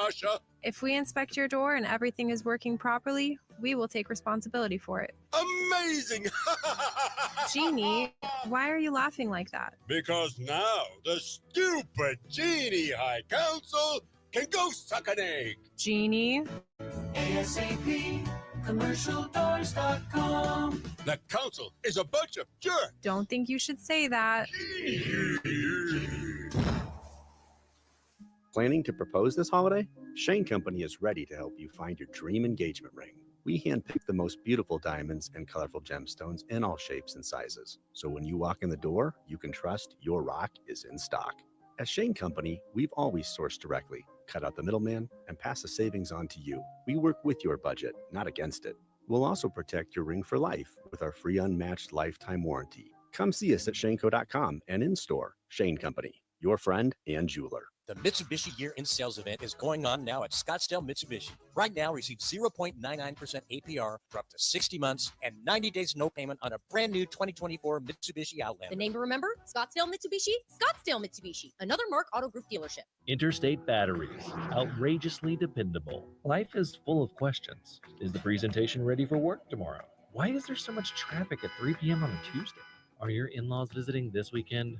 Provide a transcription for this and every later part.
Natasha. If we inspect your door and everything is working properly, we will take responsibility for it. Amazing! Genie, why are you laughing like that? Because now the stupid Genie High Council can go suck an egg. Genie? ASAP, commercialdoors.com. The council is a bunch of jerks. Don't think you should say that. Planning to propose this holiday? Shane Company is ready to help you find your dream engagement ring. We handpick the most beautiful diamonds and colorful gemstones in all shapes and sizes. So when you walk in the door, you can trust your rock is in stock. At Shane Company, we've always sourced directly, cut out the middleman, and pass the savings on to you. We work with your budget, not against it. We'll also protect your ring for life with our free unmatched lifetime warranty. Come see us at shaneco.com and in store. Shane Company, your friend and jeweler. The Mitsubishi Year-End Sales Event is going on now at Scottsdale Mitsubishi. Right now, receive 0.99% APR for up to 60 months and 90 days no payment on a brand new 2024 Mitsubishi Outlander. The name to remember? Scottsdale Mitsubishi? Scottsdale Mitsubishi, another Mark Auto Group dealership. Interstate Batteries, outrageously dependable. Life is full of questions. Is the presentation ready for work tomorrow? Why is there so much traffic at 3 p.m. on a Tuesday? Are your in-laws visiting this weekend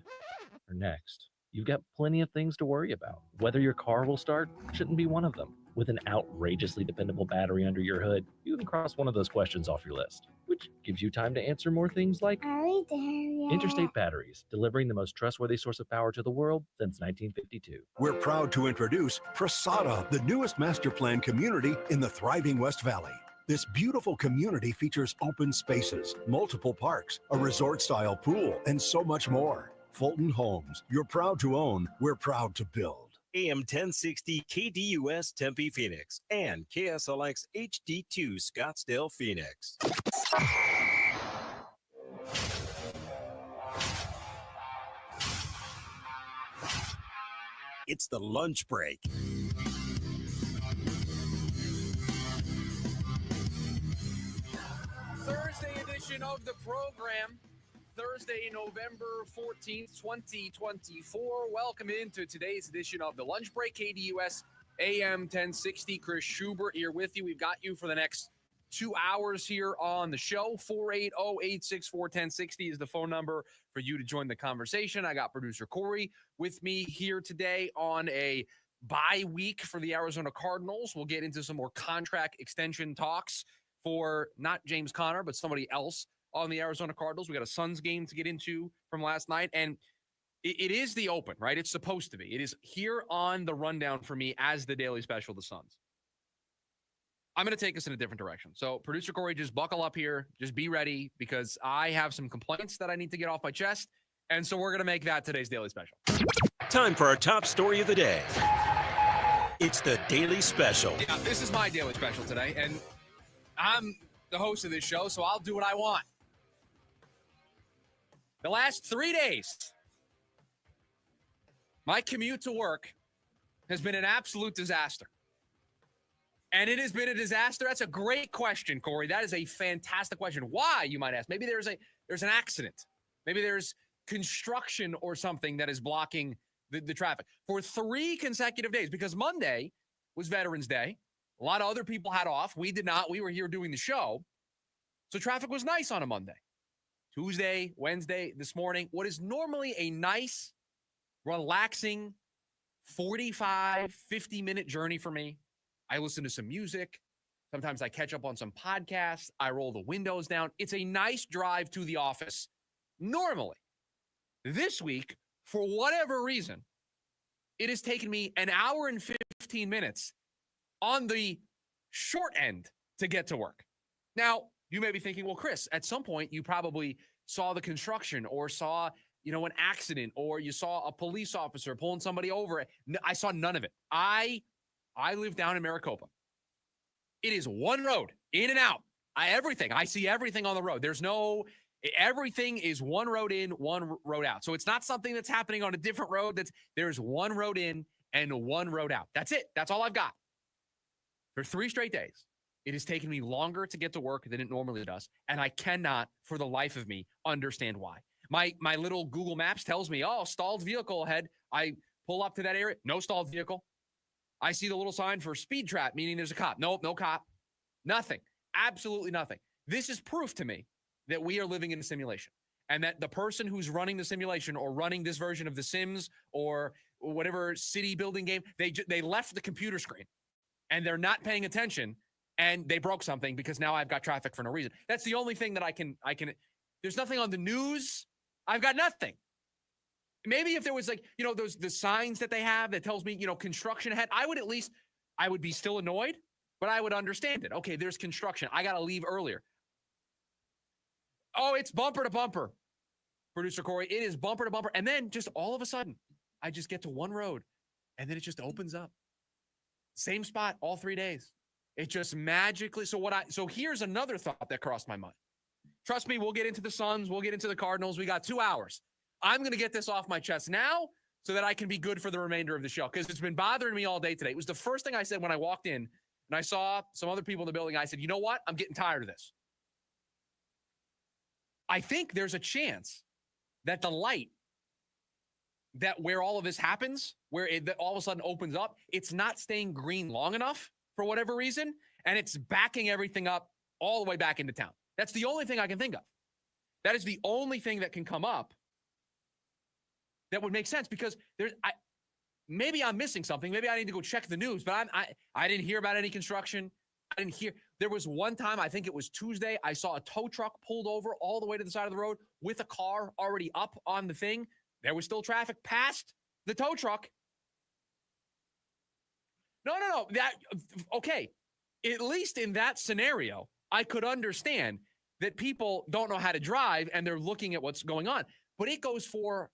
or next? You've got plenty of things to worry about. Whether your car will start shouldn't be one of them. With an outrageously dependable battery under your hood, you can cross one of those questions off your list, which gives you time to answer more things like, are we there yet? Interstate Batteries, delivering the most trustworthy source of power to the world since 1952. We're proud to introduce Prasada, the newest master plan community in the thriving West Valley. This beautiful community features open spaces, multiple parks, a resort-style pool, and so much more. Fulton Homes, you're proud to own, we're proud to build. AM 1060 KDUS Tempe Phoenix and KSLX HD2 Scottsdale Phoenix. It's the lunch break. Thursday edition of the program. Thursday, November 14th, 2024. Welcome into today's edition of the Lunch Break, KDUS AM 1060. Chris Schubert here with you. We've got you for the next 2 hours here on the show. 480-864-1060 is the phone number for you to join the conversation. I got producer Corey with me here today on a bye week for the Arizona Cardinals. We'll get into some more contract extension talks for not James Conner, but somebody else on the Arizona Cardinals. We got a Suns game to get into from last night, and it is the open, right? It's supposed to be. It is here on the rundown for me as the daily special, the Suns. I'm going to take us in a different direction. So, producer Corey, just buckle up here. Just be ready, because I have some complaints that I need to get off my chest, and so we're going to make that today's daily special. Time for our top story of the day. It's the Daily Special. Yeah, this is my daily special today, and I'm the host of this show, so I'll do what I want. The last 3 days, my commute to work has been an absolute disaster. And it has been a disaster. That's a great question, Corey. That is a fantastic question. Why, you might ask? Maybe there's an accident. Maybe there's construction or something that is blocking the traffic. For 3 consecutive days, because Monday was Veterans Day. A lot of other people had off. We did not. We were here doing the show. So traffic was nice on a Monday. Tuesday, Wednesday, this morning, what is normally a nice, relaxing 45, 50-minute journey for me. I listen to some music. Sometimes I catch up on some podcasts. I roll the windows down. It's a nice drive to the office normally. This week, for whatever reason, it has taken me an hour and 15 minutes on the short end to get to work. Now, you may be thinking, well, Chris, at some point you probably saw the construction or saw, an accident, or you saw a police officer pulling somebody over. I saw none of it. I live down in Maricopa. It is one road, in and out. Everything. I see everything on the road. Everything is one road in, one road out. So it's not something that's happening on a different road. There's one road in and one road out. That's it. That's all I've got. For 3 straight days, it has taken me longer to get to work than it normally does, and I cannot, for the life of me, understand why. My little Google Maps tells me, stalled vehicle ahead. I pull up to that area, no stalled vehicle. I see the little sign for speed trap, meaning there's a cop. Nope, no cop. Nothing. Absolutely nothing. This is proof to me that we are living in a simulation and that the person who's running the simulation or running this version of The Sims or whatever city building game, they left the computer screen and they're not paying attention and they broke something because now I've got traffic for no reason. That's the only thing that I can, there's nothing on the news. I've got nothing. Maybe if there was like, the signs that they have that tells me, construction ahead, I would be still annoyed, but I would understand it. Okay, there's construction. I got to leave earlier. Oh, it's bumper to bumper, producer Corey. It is bumper to bumper. And then just all of a sudden, I just get to one road and then it just opens up. Same spot all 3 days. It just magically. So here's another thought that crossed my mind. Trust me, we'll get into the Suns. We'll get into the Cardinals. We got 2 hours. I'm going to get this off my chest now so that I can be good for the remainder of the show because it's been bothering me all day today. It was the first thing I said when I walked in and I saw some other people in the building. I said, you know what? I'm getting tired of this. I think there's a chance that the light that where all of this happens, where it that all of a sudden opens up, it's not staying green long enough for whatever reason, and it's backing everything up all the way back into town. That's the only thing I can think of. That is the only thing that can come up that would make sense because maybe I'm missing something. Maybe I need to go check the news, but I didn't hear about any construction. I didn't hear. There was one time, I think it was Tuesday, I saw a tow truck pulled over all the way to the side of the road with a car already up on the thing. There was still traffic past the tow truck. No. Okay. At least in that scenario, I could understand that people don't know how to drive and they're looking at what's going on. But it goes for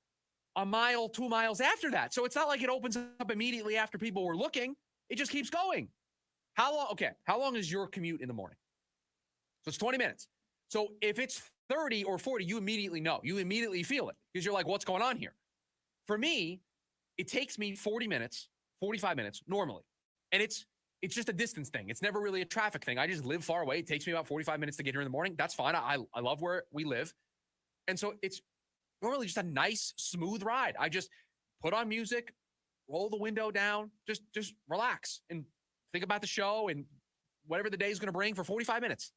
a mile, 2 miles after that. So it's not like it opens up immediately after people were looking. It just keeps going. How long? Okay. How long is your commute in the morning? So it's 20 minutes. So if it's 30 or 40, you immediately know. You immediately feel it because you're like, what's going on here? For me, it takes me 40 minutes, 45 minutes normally. And it's just a distance thing. It's never really a traffic thing. I just live far away. It takes me about 45 minutes to get here in the morning. That's fine. I love where we live. And so it's normally just a nice, smooth ride. I just put on music, roll the window down, just relax and think about the show and whatever the day is going to bring for 45 minutes.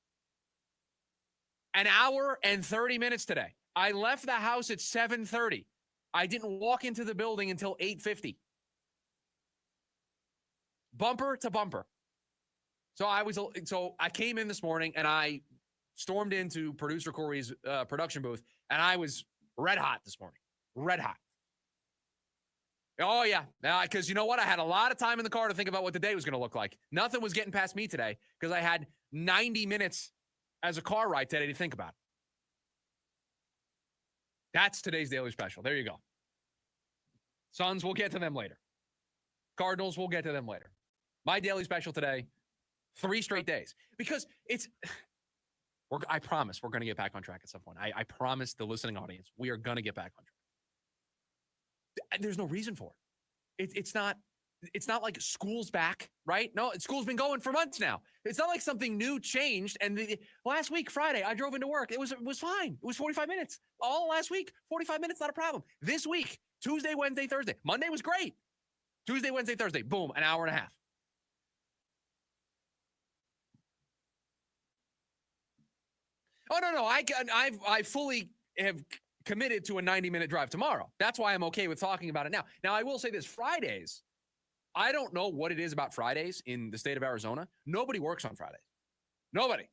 An hour and 30 minutes today. I left the house at 7:30. I didn't walk into the building until 8:50. Bumper to bumper. So I came in this morning and I stormed into producer Corey's production booth and I was red hot this morning. Red hot. Oh, yeah. Because you know what? I had a lot of time in the car to think about what the day was going to look like. Nothing was getting past me today because I had 90 minutes as a car ride today to think about. That's today's daily special. There you go. Suns, we'll get to them later. Cardinals, we'll get to them later. My daily special today, 3 straight days. Because I promise we're going to get back on track at some point. I promise the listening audience, we are going to get back on track. There's no reason for it. It's not like school's back, right? No, school's been going for months now. It's not like something new changed. And last week, Friday, I drove into work. It was fine. It was 45 minutes. All last week, 45 minutes, not a problem. This week, Tuesday, Wednesday, Thursday. Monday was great. Tuesday, Wednesday, Thursday. Boom, an hour and a half. Oh, no. I fully have committed to a 90-minute drive tomorrow. That's why I'm okay with talking about it now. Now, I will say this. Fridays, I don't know what it is about Fridays in the state of Arizona. Nobody works on Fridays. Nobody,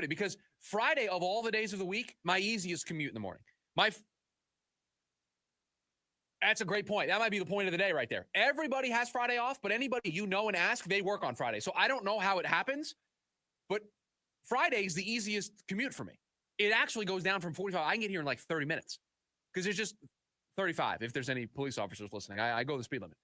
because Friday of all the days of the week, my easiest commute in the morning. That's a great point. That might be the point of the day right there. Everybody has Friday off, but anybody you know and ask, they work on Friday. So I don't know how it happens, but Friday is the easiest commute for me. It actually goes down from 45. I can get here in like 30 minutes because it's just 35 if there's any police officers listening. I go the speed limit.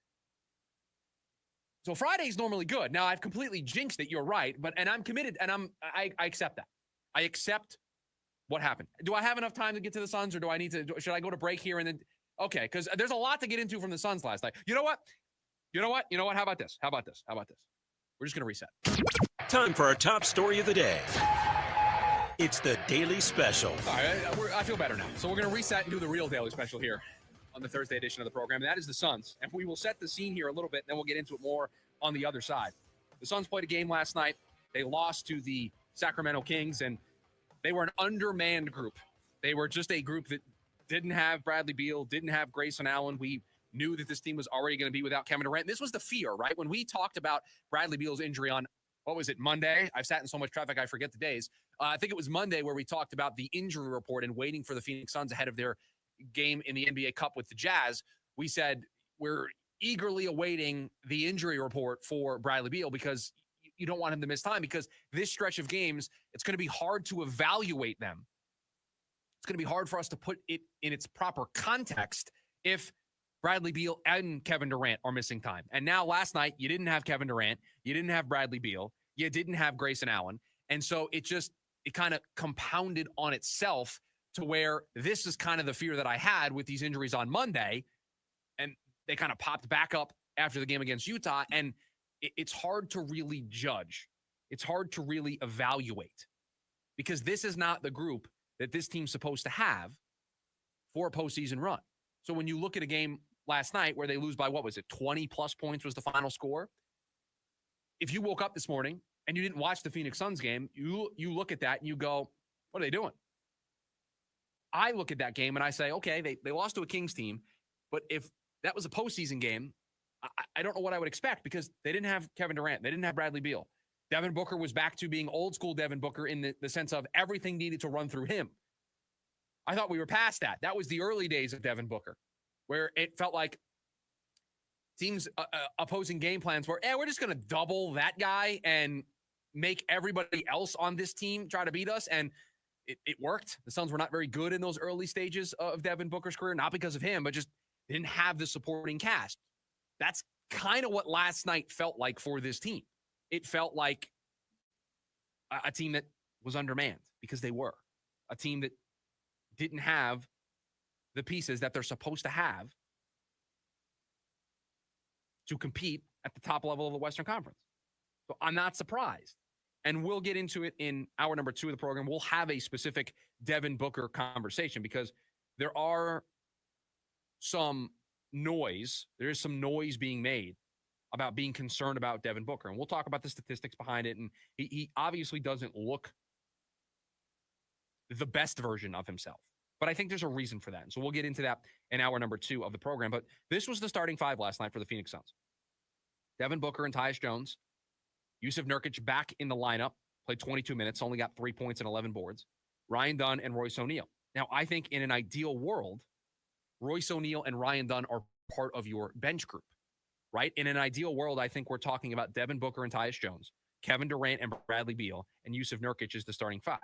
So Friday's normally good. Now I've completely jinxed it. You're right, and I'm committed, and I accept that. I accept what happened. Do I have enough time to get to the Suns, or do I need to? Should I go to break here and then? Okay, because there's a lot to get into from the Suns last night. You know what? How about this? We're just gonna reset. Time for our top story of the day. It's the Daily Special. All right, I feel better now. So we're going to reset and do the real Daily Special here on the Thursday edition of the program, and that is the Suns. And we will set the scene here a little bit, and then we'll get into it more on the other side. The Suns played a game last night. They lost to the Sacramento Kings, and they were an undermanned group. They were just a group that didn't have Bradley Beal, didn't have Grayson Allen. We knew that this team was already going to be without Kevin Durant. This was the fear, right? When we talked about Bradley Beal's injury on, what was it, Monday? I've sat in so much traffic, I forget the days. I think it was Monday where we talked about the injury report and waiting for the Phoenix Suns ahead of their game in the NBA Cup with the Jazz. We said we're eagerly awaiting the injury report for Bradley Beal because you don't want him to miss time, because this stretch of games, it's going to be hard to evaluate them. It's going to be hard for us to put it in its proper context if Bradley Beal and Kevin Durant are missing time. And now last night, you didn't have Kevin Durant. You didn't have Bradley Beal. You didn't have Grayson Allen. And so it kind of compounded on itself to where this is kind of the fear that I had with these injuries on Monday. And they kind of popped back up after the game against Utah. And it's hard to really judge. It's hard to really evaluate, because this is not the group that this team's supposed to have for a postseason run. So when you look at a game last night where they lose by, 20 plus points was the final score. If you woke up this morning and you didn't watch the Phoenix Suns game, you look at that and you go, what are they doing? I look at that game and I say, okay, they lost to a Kings team, but if that was a postseason game, I don't know what I would expect, because they didn't have Kevin Durant. They didn't have Bradley Beal. Devin Booker was back to being old school Devin Booker in the sense of everything needed to run through him. I thought we were past that. That was the early days of Devin Booker, where it felt like teams opposing game plans were, we're just going to double that guy and make everybody else on this team try to beat us. And it worked. The Suns were not very good in those early stages of Devin Booker's career, not because of him, but just they didn't have the supporting cast. That's kind of what last night felt like for this team. It felt like a team that was undermanned, because they were a team that didn't have the pieces that they're supposed to have to compete at the top level of the Western Conference. So I'm not surprised. And we'll get into it in hour number 2 of the program. We'll have a specific Devin Booker conversation, because there are some noise. There is some noise being made about being concerned about Devin Booker. And we'll talk about the statistics behind it. And he obviously doesn't look the best version of himself. But I think there's a reason for that. And so we'll get into that in hour number 2 of the program. But this was the starting 5 last night for the Phoenix Suns. Devin Booker and Tyus Jones. Yusuf Nurkic back in the lineup. Played 22 minutes, only got 3 points and 11 boards. Ryan Dunn and Royce O'Neal. Now, I think in an ideal world, Royce O'Neal and Ryan Dunn are part of your bench group, right? In an ideal world, I think we're talking about Devin Booker and Tyus Jones, Kevin Durant and Bradley Beal, and Yusuf Nurkic is the starting 5.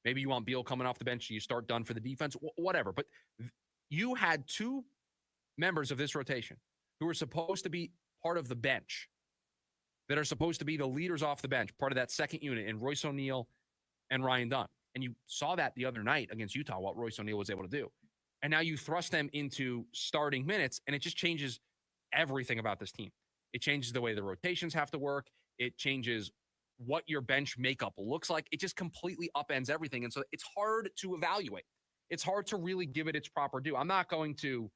Maybe you want Beal coming off the bench, you start Dunn for the defense, whatever. But you had 2 members of this rotation who were supposed to be part of the bench, that are supposed to be the leaders off the bench, part of that second unit, in Royce O'Neal and Ryan Dunn. And you saw that the other night against Utah, what Royce O'Neal was able to do. And now you thrust them into starting minutes, and it just changes everything about this team. It changes the way the rotations have to work. It changes what your bench makeup looks like. It just completely upends everything. And so it's hard to evaluate. It's hard to really give it its proper due. I'm not going to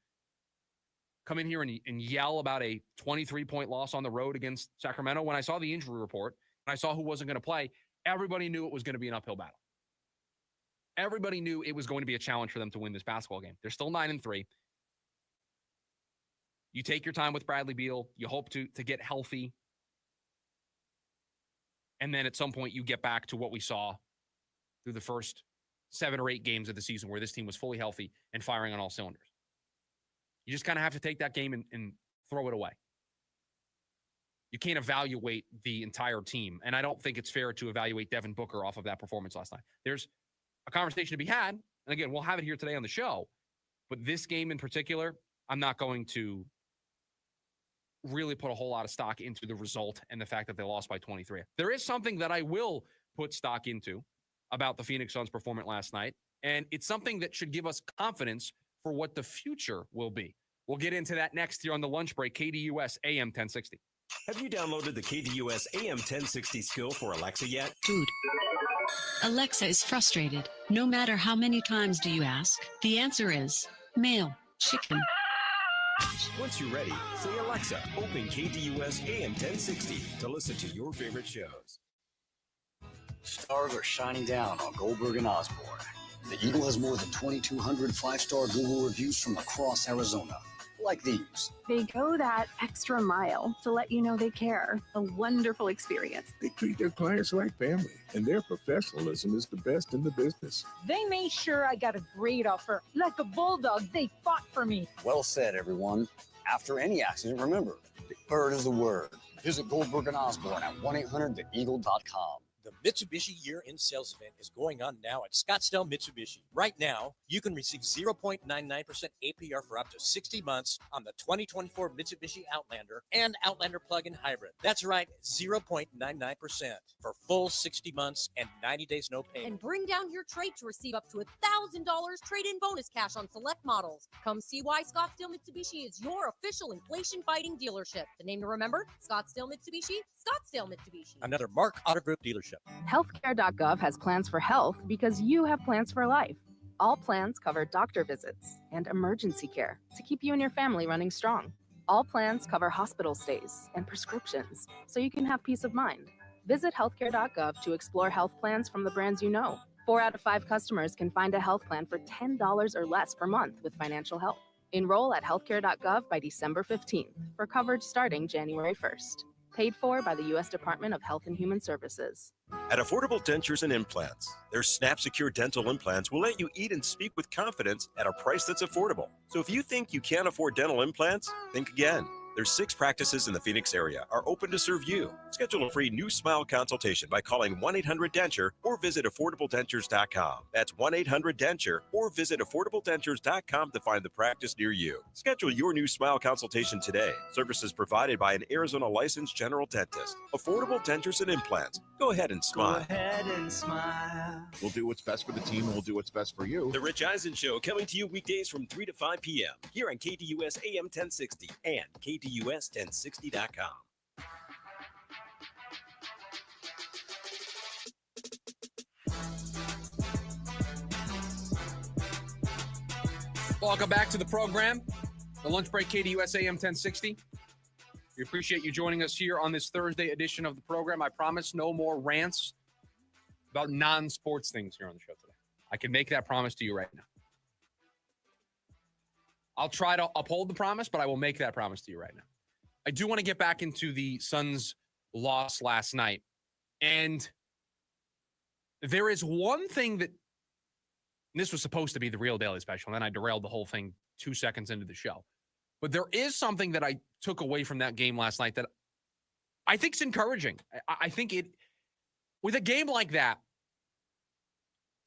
come in here and yell about a 23-point loss on the road against Sacramento. When I saw the injury report and I saw who wasn't going to play, everybody knew it was going to be an uphill battle. Everybody knew it was going to be a challenge for them to win this basketball game. They're still 9-3. You take your time with Bradley Beal. You hope to get healthy. And then at some point you get back to what we saw through the first 7 or 8 games of the season, where this team was fully healthy and firing on all cylinders. You just kind of have to take that game and throw it away. You can't evaluate the entire team. And I don't think it's fair to evaluate Devin Booker off of that performance last night. There's a conversation to be had. And again, we'll have it here today on the show. But this game in particular, I'm not going to really put a whole lot of stock into the result and the fact that they lost by 23. There is something that I will put stock into about the Phoenix Suns' performance last night. And it's something that should give us confidence for what the future will be. We'll get into that next here on the lunch break. KDUS AM 1060. Have you downloaded the KDUS AM 1060 skill for Alexa yet? Dude, Alexa is frustrated. No matter how many times do you ask, the answer is male, chicken. Once you're ready, say Alexa, open KDUS AM 1060 to listen to your favorite shows. Stars are shining down on Goldberg and Osborne. The Eagle has more than 2,200 five-star Google reviews from across Arizona, like these. They go that extra mile to let you know they care. A wonderful experience. They treat their clients like family, and their professionalism is the best in the business. They made sure I got a great offer. Like a bulldog, they fought for me. Well said, everyone. After any accident, remember, the bird is the word. Visit Goldberg and Osborne at 1-800-THEEAGLE.com. The Mitsubishi year-end sales event is going on now at Scottsdale Mitsubishi. Right now, you can receive 0.99% APR for up to 60 months on the 2024 Mitsubishi Outlander and Outlander plug-in hybrid. That's right, 0.99% for full 60 months and 90 days no payment. And bring down your trade to receive up to $1,000 trade-in bonus cash on select models. Come see why Scottsdale Mitsubishi is your official inflation-fighting dealership. The name to remember, Scottsdale Mitsubishi, Scottsdale Mitsubishi. Another Mark Auto Group dealership. Healthcare.gov has plans for health because you have plans for life. All plans cover doctor visits and emergency care to keep you and your family running strong. All plans cover hospital stays and prescriptions so you can have peace of mind. Visit healthcare.gov to explore health plans from the brands you know. 4 out of 5 customers can find a health plan for $10 or less per month with financial help. Enroll at healthcare.gov by December 15th for coverage starting January 1st. Paid for by the U.S. Department of Health and Human Services. At Affordable Dentures and Implants, their Snap Secure dental implants will let you eat and speak with confidence at a price that's affordable. So if you think you can't afford dental implants, think again. Their 6 practices in the Phoenix area are open to serve you. Schedule a free new smile consultation by calling 1-800-DENTURE or visit AffordableDentures.com. That's 1-800-DENTURE or visit AffordableDentures.com to find the practice near you. Schedule your new smile consultation today. Services provided by an Arizona licensed general dentist. Affordable Dentures and Implants. Go ahead and smile. Go ahead and smile. We'll do what's best for the team, and we'll do what's best for you. The Rich Eisen Show coming to you weekdays from 3 to 5 p.m. here on KDUS AM 1060 and KDUS1060.com. Welcome back to the program. The Lunch Break, KDUS AM 1060. We appreciate you joining us here on this Thursday edition of the program. I promise no more rants about non-sports things here on the show today. I can make that promise to you right now. I'll try to uphold the promise, but I will make that promise to you right now. I do want to get back into the Suns' loss last night. And there is one thing that, this was supposed to be the real Daily Special, and then I derailed the whole thing 2 seconds into the show. But there is something that I took away from that game last night that I think is encouraging. I think it, with a game like that,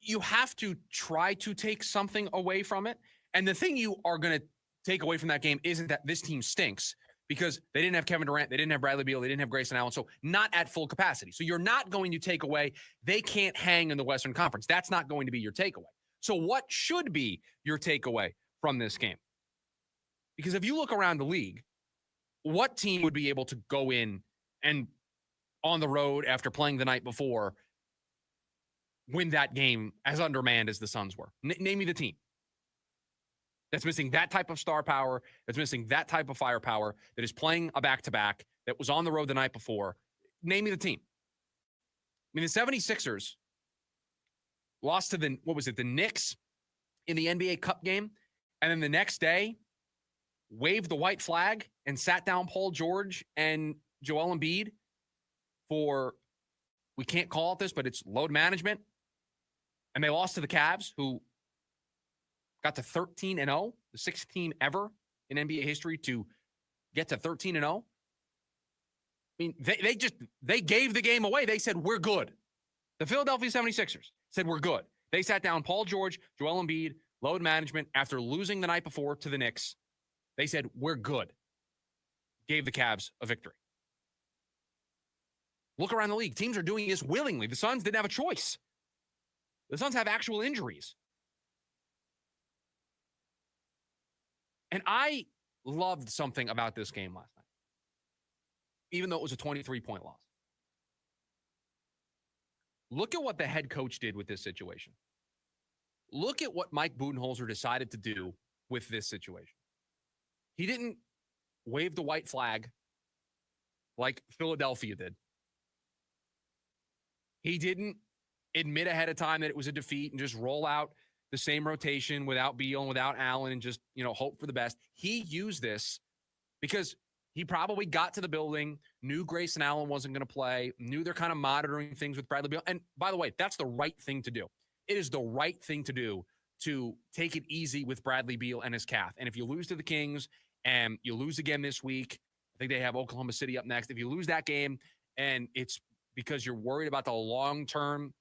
you have to try to take something away from it. And the thing you are going to take away from that game isn't that this team stinks, because they didn't have Kevin Durant, they didn't have Bradley Beal, they didn't have Grayson Allen, so not at full capacity. So you're not going to take away, they can't hang in the Western Conference. That's not going to be your takeaway. So what should be your takeaway from this game? Because if you look around the league, what team would be able to go in and on the road after playing the night before win that game as undermanned as the Suns were? Name me the team that's missing that type of star power, that's missing that type of firepower, that is playing a back-to-back, that was on the road the night before. Name me the team. I mean, the 76ers lost to the Knicks in the NBA Cup game, and then the next day waved the white flag and sat down Paul George and Joel Embiid for, we can't call it this, but it's load management. And they lost to the Cavs, who got to 13-0, the 6th team ever in NBA history to get to 13-0. I mean, they gave the game away. They said, we're good. The Philadelphia 76ers said, we're good. They sat down Paul George, Joel Embiid, load management after losing the night before to the Knicks. They said, we're good. Gave the Cavs a victory. Look around the league. Teams are doing this willingly. The Suns didn't have a choice. The Suns have actual injuries. And I loved something about this game last night, even though it was a 23-point loss. Look at what the head coach did with this situation. Look at what Mike Budenholzer decided to do with this situation. He didn't wave the white flag like Philadelphia did. He didn't admit ahead of time that it was a defeat and just roll out the same rotation without Beal and without Allen and just, hope for the best. He used this because he probably got to the building, knew Grayson Allen wasn't going to play, knew they're kind of monitoring things with Bradley Beal. And by the way, that's the right thing to do. It is the right thing to do to take it easy with Bradley Beal and his calf. And if you lose to the Kings and you lose again this week, I think they have Oklahoma City up next. If you lose that game and it's because you're worried about the long-term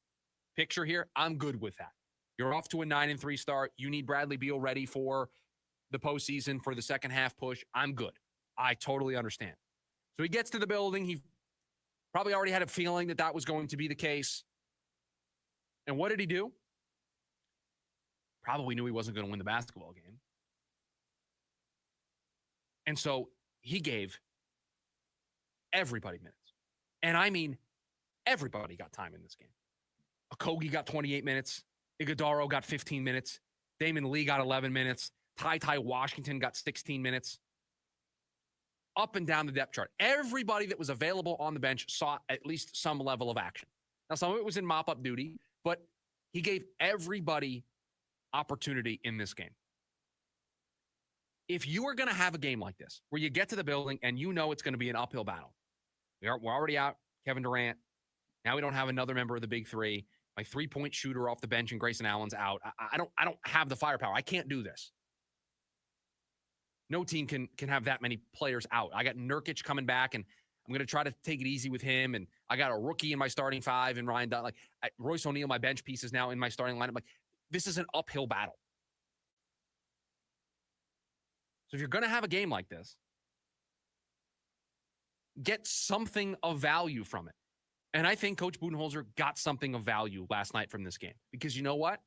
picture here, I'm good with that. You're off to a 9-3 start. You need Bradley Beal ready for the postseason, for the second half push. I'm good. I totally understand. So he gets to the building. He probably already had a feeling that was going to be the case. And what did he do? Probably knew he wasn't going to win the basketball game. And so he gave everybody minutes. And I mean, everybody got time in this game. Okogie got 28 minutes. Iguodaro got 15 minutes. Damon Lee got 11 minutes. Ty Washington got 16 minutes. Up and down the depth chart. Everybody that was available on the bench saw at least some level of action. Now, some of it was in mop-up duty, but he gave everybody opportunity in this game. If you are going to have a game like this, where you get to the building and you know it's going to be an uphill battle, we're already out Kevin Durant. Now we don't have another member of the big three. My three-point shooter off the bench and Grayson Allen's out. I don't have the firepower. I can't do this. No team can have that many players out. I got Nurkic coming back, and I'm going to try to take it easy with him. And I got a rookie in my starting five, and Ryan Dunn. Royce O'Neal, my bench piece, is now in my starting lineup. This is an uphill battle. So if you're going to have a game like this, get something of value from it. And I think Coach Budenholzer got something of value last night from this game. Because you know what?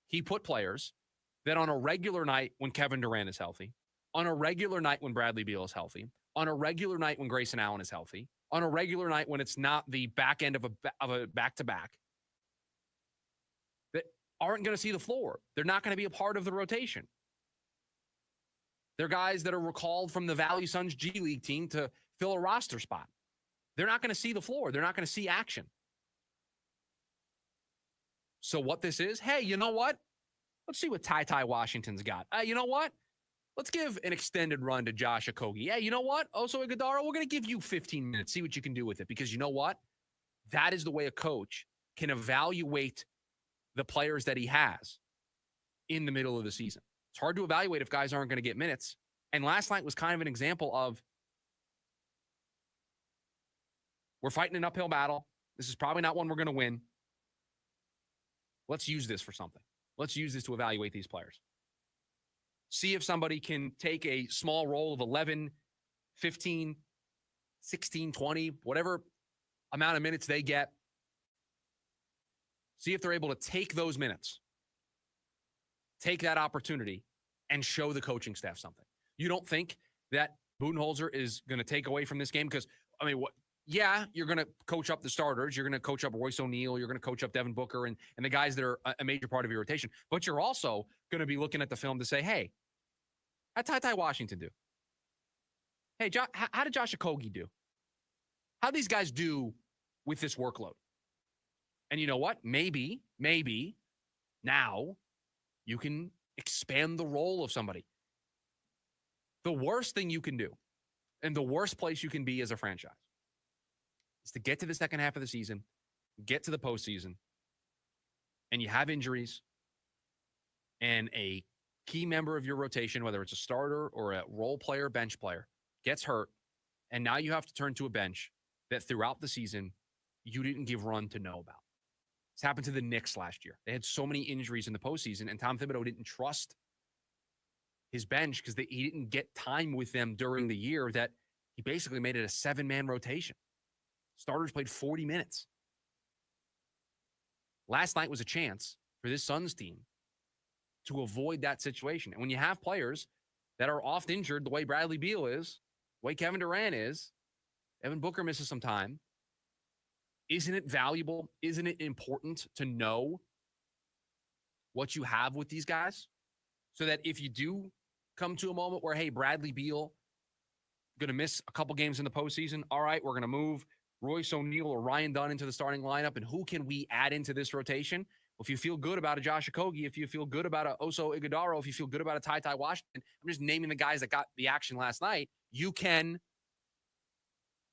He put players that on a regular night when Kevin Durant is healthy, on a regular night when Bradley Beal is healthy, on a regular night when Grayson Allen is healthy, on a regular night when it's not the back end of a back-to-back, that aren't going to see the floor. They're not going to be a part of the rotation. They're guys that are recalled from the Valley Suns G League team to fill a roster spot. They're not going to see the floor. They're not going to see action. So what this is, hey, you know what? Let's see what Ty Washington's got. You know what? Let's give an extended run to Josh Okogie. Yeah, you know what? Also, Iguodaro, we're going to give you 15 minutes. See what you can do with it. Because you know what? That is the way a coach can evaluate the players that he has in the middle of the season. It's hard to evaluate if guys aren't going to get minutes. And last night was kind of an example of we're fighting an uphill battle. This is probably not one we're going to win. Let's use this for something. Let's use this to evaluate these players. See if somebody can take a small role of 11, 15, 16, 20, whatever amount of minutes they get. See if they're able to take those minutes, take that opportunity, and show the coaching staff something. You don't think that Budenholzer is going to take away from this game? Because, I mean, yeah, you're going to coach up the starters. You're going to coach up Royce O'Neal. You're going to coach up Devin Booker and the guys that are a major part of your rotation. But you're also going to be looking at the film to say, hey, how'd Ty Washington do? Hey, how did Josh Okogie do? How'd these guys do with this workload? And you know what? Maybe now you can expand the role of somebody. The worst thing you can do and the worst place you can be as a franchise is to get to the second half of the season, get to the postseason, and you have injuries, and a key member of your rotation, whether it's a starter or a role player, bench player, gets hurt, and now you have to turn to a bench that throughout the season you didn't give run to know about. This happened to the Knicks last year. They had so many injuries in the postseason, and Tom Thibodeau didn't trust his bench because he didn't get time with them during the year that he basically made it a 7-man rotation. Starters played 40 minutes. Last night was a chance for this Suns team to avoid that situation. And when you have players that are oft injured the way Bradley Beal is, the way Kevin Durant is, Devin Booker misses some time, isn't it valuable? Isn't it important to know what you have with these guys? So that if you do come to a moment where, hey, Bradley Beal going to miss a couple games in the postseason. All right, we're going to move Royce O'Neal or Ryan Dunn into the starting lineup, and who can we add into this rotation? Well, if you feel good about a Josh Okogie, if you feel good about a Oso Ighodaro, if you feel good about a Ty Washington, I'm just naming the guys that got the action last night, you can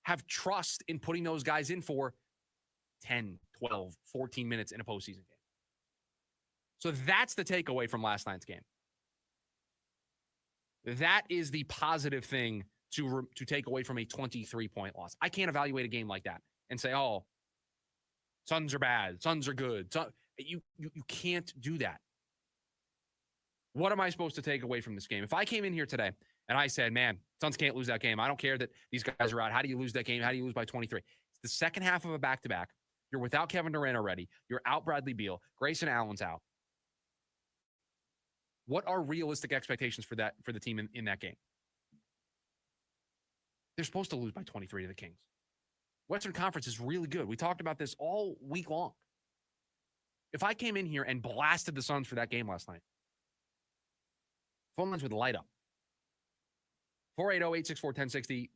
have trust in putting those guys in for 10, 12, 14 minutes in a postseason game. So that's the takeaway from last night's game. That is the positive thing to take away from a 23-point loss. I can't evaluate a game like that and say, oh, Suns are bad, Suns are good. You can't do that. What am I supposed to take away from this game? If I came in here today and I said, man, Suns can't lose that game. I don't care that these guys are out. How do you lose that game? How do you lose by 23? It's the second half of a back-to-back. You're without Kevin Durant already. You're out Bradley Beal. Grayson Allen's out. What are realistic expectations for the team in that game? They're supposed to lose by 23 to the Kings. Western Conference is really good. We talked about this all week long. If I came in here and blasted the Suns for that game last night, phone lines would light up. 480-864-1060.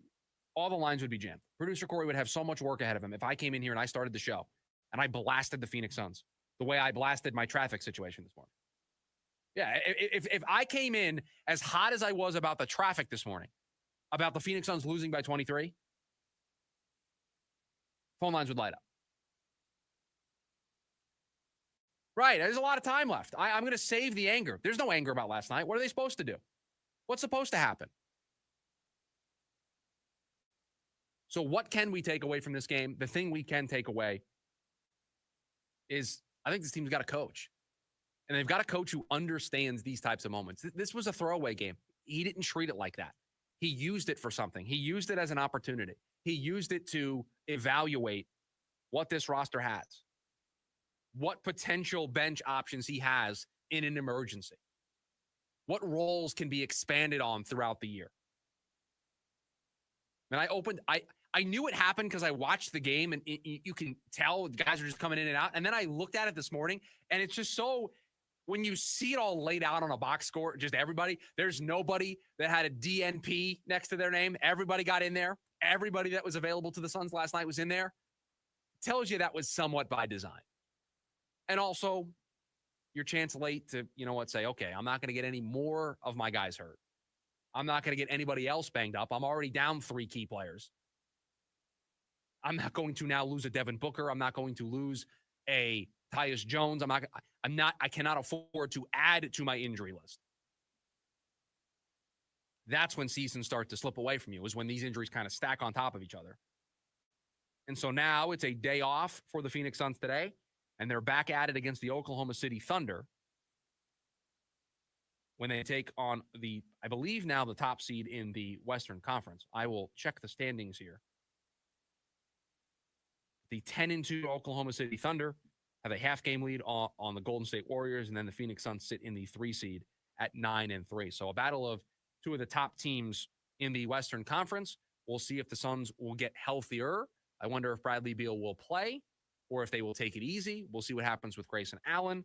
All the lines would be jammed. Producer Corey would have so much work ahead of him if I came in here and I started the show and I blasted the Phoenix Suns the way I blasted my traffic situation this morning. Yeah, if I came in as hot as I was about the traffic this morning, about the Phoenix Suns losing by 23, phone lines would light up. Right, there's a lot of time left. I'm going to save the anger. There's no anger about last night. What are they supposed to do? What's supposed to happen? So what can we take away from this game? The thing we can take away is I think this team's got a coach. And they've got a coach who understands these types of moments. This was a throwaway game. He didn't treat it like that. He used it for something. He used it as an opportunity. He used it to evaluate what this roster has, what potential bench options he has in an emergency, what roles can be expanded on throughout the year. And I knew it happened because I watched the game, and you can tell the guys are just coming in and out. And then I looked at it this morning, and it's just so, when you see it all laid out on a box score, just everybody, there's nobody that had a DNP next to their name. Everybody got in there. Everybody that was available to the Suns last night was in there. Tells you that was somewhat by design. And also, your chance late to, say, okay, I'm not going to get any more of my guys hurt. I'm not going to get anybody else banged up. I'm already down 3 key players. I'm not going to now lose a Devin Booker. I'm not going to lose a Tyus Jones. I cannot afford to add to my injury list. That's when seasons start to slip away from you, is when these injuries kind of stack on top of each other. And so now it's a day off for the Phoenix Suns today, and they're back at it against the Oklahoma City Thunder when they take on I believe now the top seed in the Western Conference. I will check the standings here. The 10-2 Oklahoma City Thunder have a half-game lead on the Golden State Warriors, and then the Phoenix Suns sit in the 3 seed at 9-3. So a battle of 2 of the top teams in the Western Conference. We'll see if the Suns will get healthier. I wonder if Bradley Beal will play or if they will take it easy. We'll see what happens with Grayson Allen.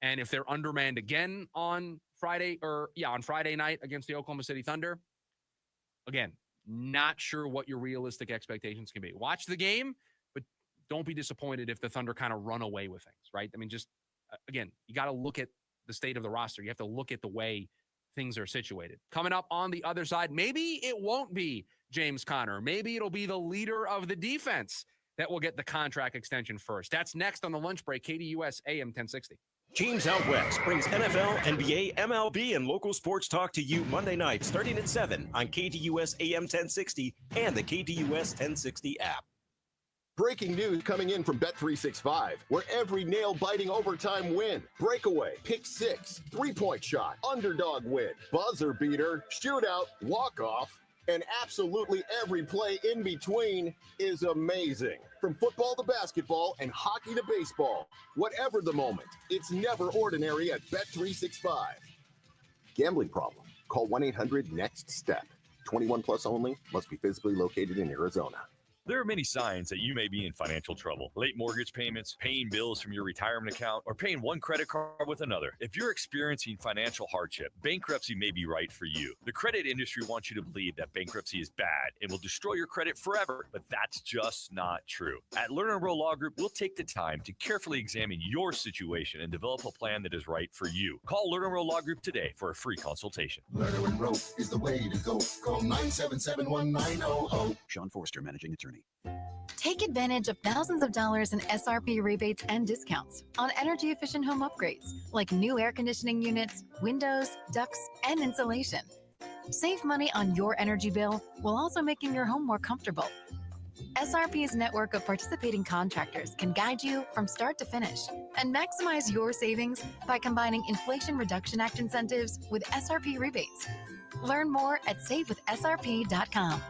And if they're undermanned again on Friday night against the Oklahoma City Thunder, again, not sure what your realistic expectations can be. Watch the game, but don't be disappointed if the Thunder kind of run away with things, right? I mean, just, again, you got to look at the state of the roster. You have to look at the way things are situated. Coming up on the other side, maybe it won't be James Conner. Maybe it'll be the leader of the defense that will get the contract extension first. That's next on the lunch break, KDUS AM 1060. James Out West brings NFL, NBA, MLB, and local sports talk to you Monday night starting at 7 on KDUS AM 1060 and the KDUS 1060 app. Breaking news coming in from Bet365, where every nail-biting overtime win, breakaway, pick six, three-point shot, underdog win, buzzer beater, shootout, walk-off, and absolutely every play in between is amazing. From football to basketball and hockey to baseball, whatever the moment, it's never ordinary at Bet365. Gambling problem? Call 1-800-NEXT-STEP. 21 plus only. Must be physically located in Arizona. There are many signs that you may be in financial trouble. Late mortgage payments, paying bills from your retirement account, or paying one credit card with another. If you're experiencing financial hardship, bankruptcy may be right for you. The credit industry wants you to believe that bankruptcy is bad and will destroy your credit forever, but that's just not true. At Lerner Rowe Law Group, we'll take the time to carefully examine your situation and develop a plan that is right for you. Call Lerner Rowe Law Group today for a free consultation. Lerner and Rowe is the way to go. Call 977-1900. Sean Forrester, Managing Attorney. Take advantage of thousands of dollars in SRP rebates and discounts on energy-efficient home upgrades, like new air conditioning units, windows, ducts, and insulation. Save money on your energy bill while also making your home more comfortable. SRP's network of participating contractors can guide you from start to finish and maximize your savings by combining Inflation Reduction Act incentives with SRP rebates. Learn more at savewithsrp.com.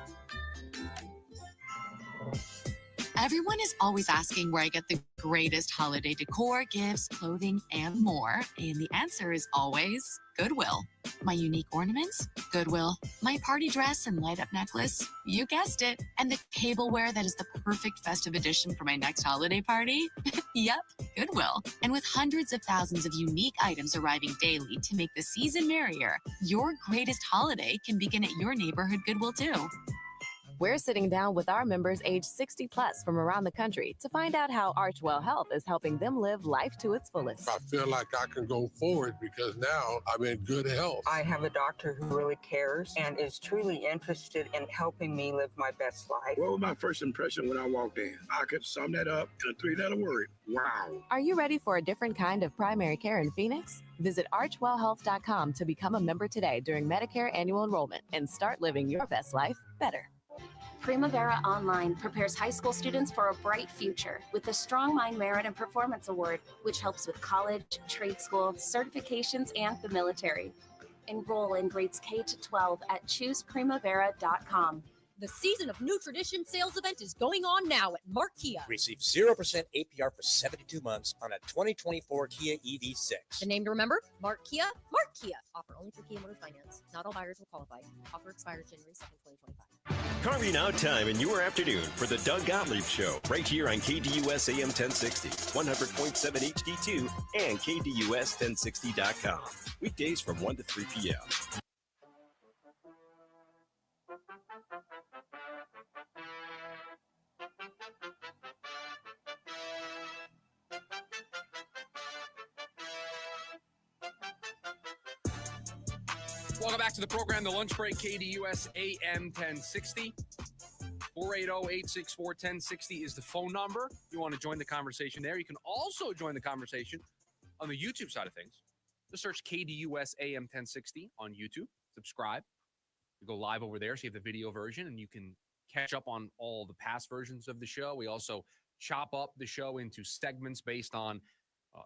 Everyone is always asking where I get the greatest holiday decor, gifts, clothing, and more. And the answer is always Goodwill. My unique ornaments? Goodwill. My party dress and light-up necklace? You guessed it. And the tableware that is the perfect festive addition for my next holiday party? Yep, Goodwill. And with hundreds of thousands of unique items arriving daily to make the season merrier, your greatest holiday can begin at your neighborhood Goodwill too. We're sitting down with our members age 60 plus from around the country to find out how Archwell Health is helping them live life to its fullest. I feel like I can go forward because now I'm in good health. I have a doctor who really cares and is truly interested in helping me live my best life. What was my first impression when I walked in? I could sum that up in a 3-letter word. Wow. Are you ready for a different kind of primary care in Phoenix? Visit archwellhealth.com to become a member today during Medicare annual enrollment and start living your best life better. Primavera Online prepares high school students for a bright future with the Strong Mind Merit and Performance Award, which helps with college, trade school, certifications, and the military. Enroll in grades K to 12 at chooseprimavera.com. The Season of New Tradition sales event is going on now at Mark Kia. Receive 0% APR for 72 months on a 2024 Kia EV6. The name to remember, Mark Kia, Mark Kia. Offer only through Kia Motor Finance. Not all buyers will qualify. Offer expires January 2nd, 2025. Carving out time in your afternoon for the Doug Gottlieb Show, right here on KDUS AM 1060, 100.7 HD2, and KDUS1060.com. Weekdays from 1 to 3 p.m. Welcome back to the program, The Lunch Break, KDUS AM 1060. 480-864-1060 is the phone number. If you want to join the conversation there. You can also join the conversation on the YouTube side of things. Just search KDUS AM 1060 on YouTube. Subscribe. You go live over there, so you have the video version, and you can catch up on all the past versions of the show. We also chop up the show into segments based on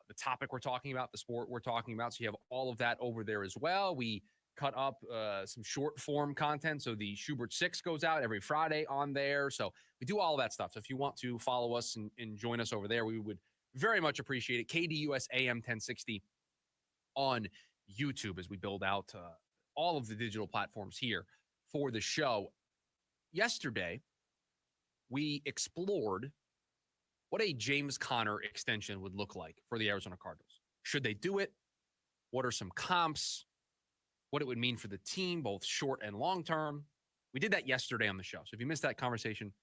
the topic we're talking about, the sport we're talking about. So you have all of that over there as well. We cut up some short form content. So the Schubert 6 goes out every Friday on there. So we do all of that stuff. So if you want to follow us and join us over there, we would very much appreciate it. KDUS AM 1060 on YouTube as we build out all of the digital platforms here for the show. Yesterday, we explored what a James Conner extension would look like for the Arizona Cardinals. Should they do it? What are some comps? What it would mean for the team, both short and long term. We did that yesterday on the show. So if you missed that conversation,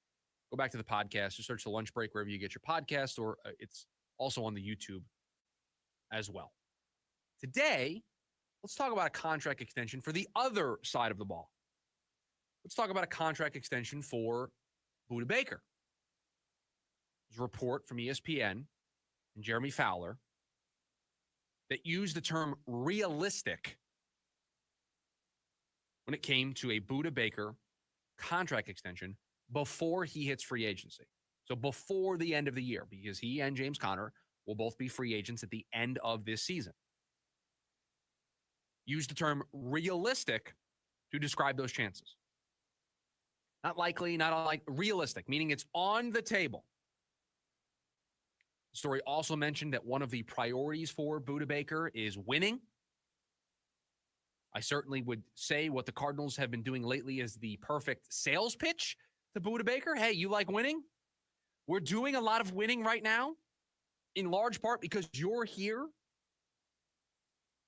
go back to the podcast. Just search The Lunch Break wherever you get your podcast, or it's also on the YouTube as well. Today, let's talk about a contract extension for the other side of the ball. Let's talk about a contract extension for Budda Baker. There's a report from ESPN and Jeremy Fowler that used the term realistic when it came to a Budda Baker contract extension before he hits free agency. So before the end of the year, because he and James Conner will both be free agents at the end of this season. Use the term realistic to describe those chances. Not likely, not unlikely, realistic, meaning it's on the table. The story also mentioned that one of the priorities for Budda Baker is winning. I certainly would say what the Cardinals have been doing lately is the perfect sales pitch to Budda Baker. Hey, you like winning? We're doing a lot of winning right now, in large part because you're here.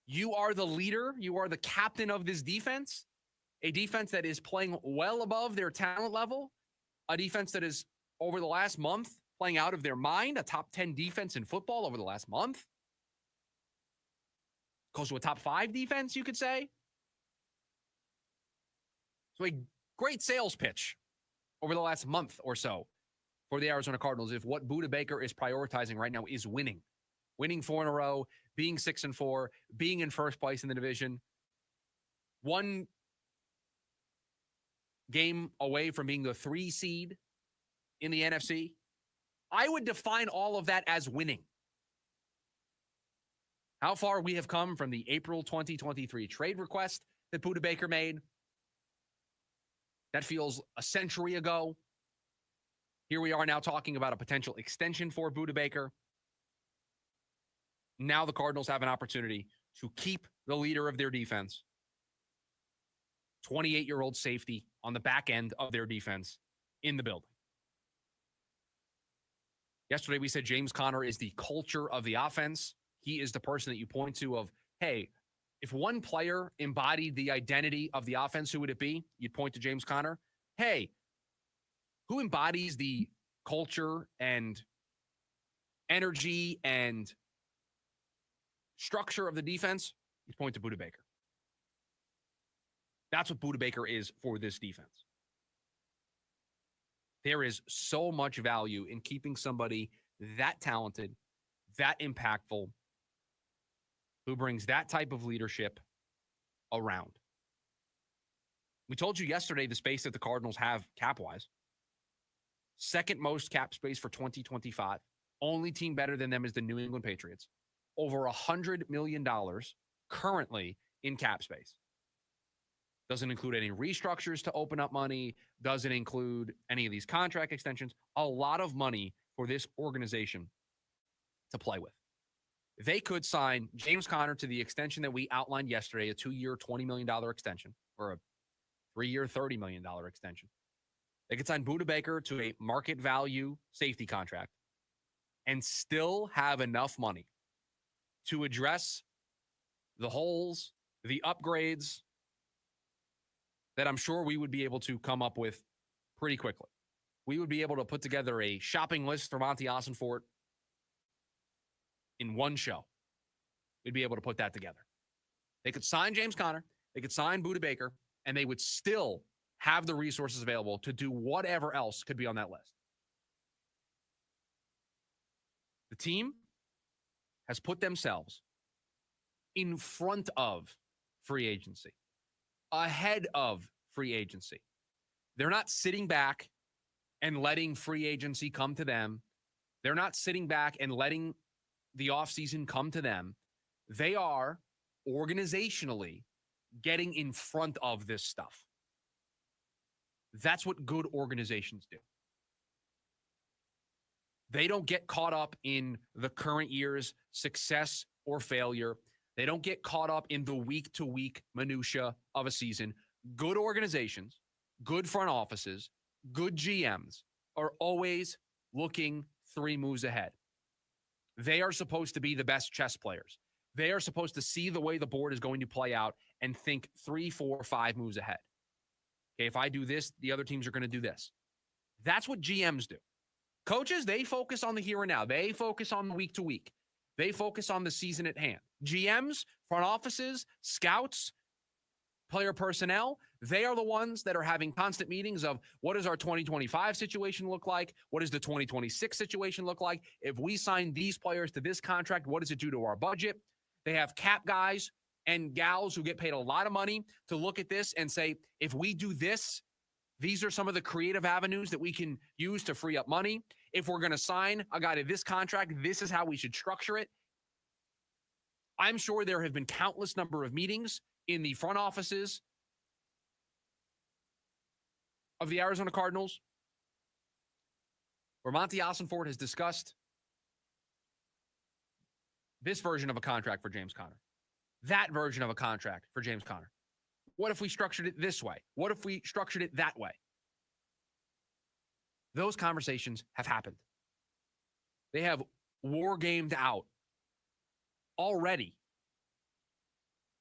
You are the leader. You are the captain of this defense, a defense that is playing well above their talent level, a defense that is, over the last month, playing out of their mind, a top 10 defense in football over the last month. Close to a top 5 defense, you could say. So a great sales pitch over the last month or so for the Arizona Cardinals if what Budda Baker is prioritizing right now is winning. Winning 4 in a row, being 6-4, being in first place in the division. One game away from being the 3 seed in the NFC. I would define all of that as winning. How far we have come from the April 2023 trade request that Budda Baker made. That feels a century ago. Here we are now talking about a potential extension for Budda Baker. Now the Cardinals have an opportunity to keep the leader of their defense, 28-year-old safety on the back end of their defense, in the building. Yesterday, we said James Conner is the culture of the offense. He is the person that you point to of, hey, if one player embodied the identity of the offense, who would it be? You'd point to James Conner. Hey, who embodies the culture and energy and structure of the defense? You'd point to Budda Baker. That's what Budda Baker is for this defense. There is so much value in keeping somebody that talented, that impactful, who brings that type of leadership around. We told you yesterday the space that the Cardinals have cap-wise. Second most cap space for 2025. Only team better than them is the New England Patriots. Over $100 million currently in cap space. Doesn't include any restructures to open up money. Doesn't include any of these contract extensions. A lot of money for this organization to play with. They could sign James Conner to the extension that we outlined yesterday, a 2-year, $20 million extension, or a 3-year, $30 million extension. They could sign Budda Baker to a market value safety contract and still have enough money to address the holes, the upgrades that I'm sure we would be able to come up with pretty quickly. We would be able to put together a shopping list for Monty Ossenfort in one show. We'd be able to put that together. They could sign James Conner, they could sign Budda Baker, and they would still have the resources available to do whatever else could be on that list. The team has put themselves in front of free agency, ahead of free agency. They're not sitting back and letting free agency come to them. They're not sitting back and letting the offseason come to them. They are organizationally getting in front of this stuff. That's what good organizations do. They don't get caught up in the current year's success or failure. They don't get caught up in the week-to-week minutia of a season. Good organizations, good front offices, good GMs are always looking 3 moves ahead. They are supposed to be the best chess players. They are supposed to see the way the board is going to play out and think 3, 4, 5 moves ahead. Okay, if I do this, the other teams are going to do this. That's what GMs do. Coaches, they focus on the here and now. They focus on the week to week. They focus on the season at hand. GMs, front offices, scouts, player personnel, they are the ones that are having constant meetings of what does our 2025 situation look like? What does the 2026 situation look like? If we sign these players to this contract, what does it do to our budget? They have cap guys and gals who get paid a lot of money to look at this and say, if we do this, these are some of the creative avenues that we can use to free up money. If we're going to sign a guy to this contract, this is how we should structure it. I'm sure there have been countless number of meetings in the front offices of the Arizona Cardinals where Monty Ossenfort has discussed this version of a contract for James Conner, that version of a contract for James Conner. What if we structured it this way? What if we structured it that way? Those conversations have happened. They have war gamed out already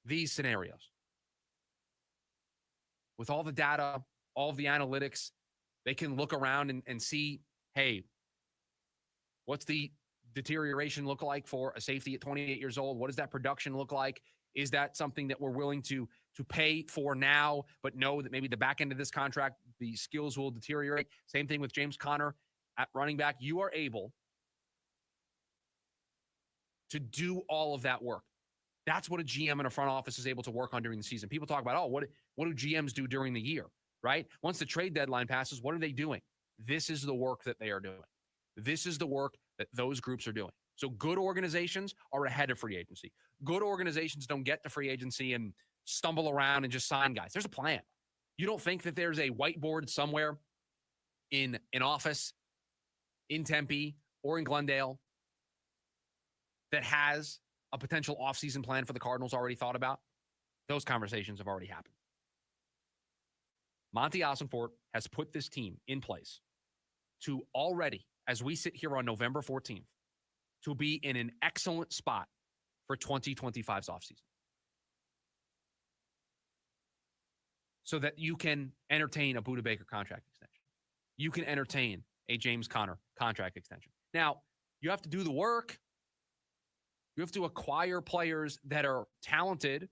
these scenarios. With all the data, all of the analytics, they can look around and see, hey, what's the deterioration look like for a safety at 28 years old? What does that production look like? Is that something that we're willing to pay for now, but know that maybe the back end of this contract, the skills will deteriorate? Same thing with James Conner at running back. You are able to do all of that work. That's what a GM and a front office is able to work on during the season. People talk about, oh, what do GMs do during the year, right? Once the trade deadline passes, what are they doing? This is the work that they are doing. This is the work that those groups are doing. So good organizations are ahead of free agency. Good organizations don't get to free agency and stumble around and just sign guys. There's a plan. You don't think that there's a whiteboard somewhere in an office in Tempe or in Glendale that has a potential offseason plan for the Cardinals already thought about? Those conversations have already happened. Monty Ossenfort has put this team in place to already, as we sit here on November 14th, to be in an excellent spot for 2025's offseason. So that you can entertain a Budda Baker contract extension. You can entertain a James Conner contract extension. Now, you have to do the work. You have to acquire players that are talented.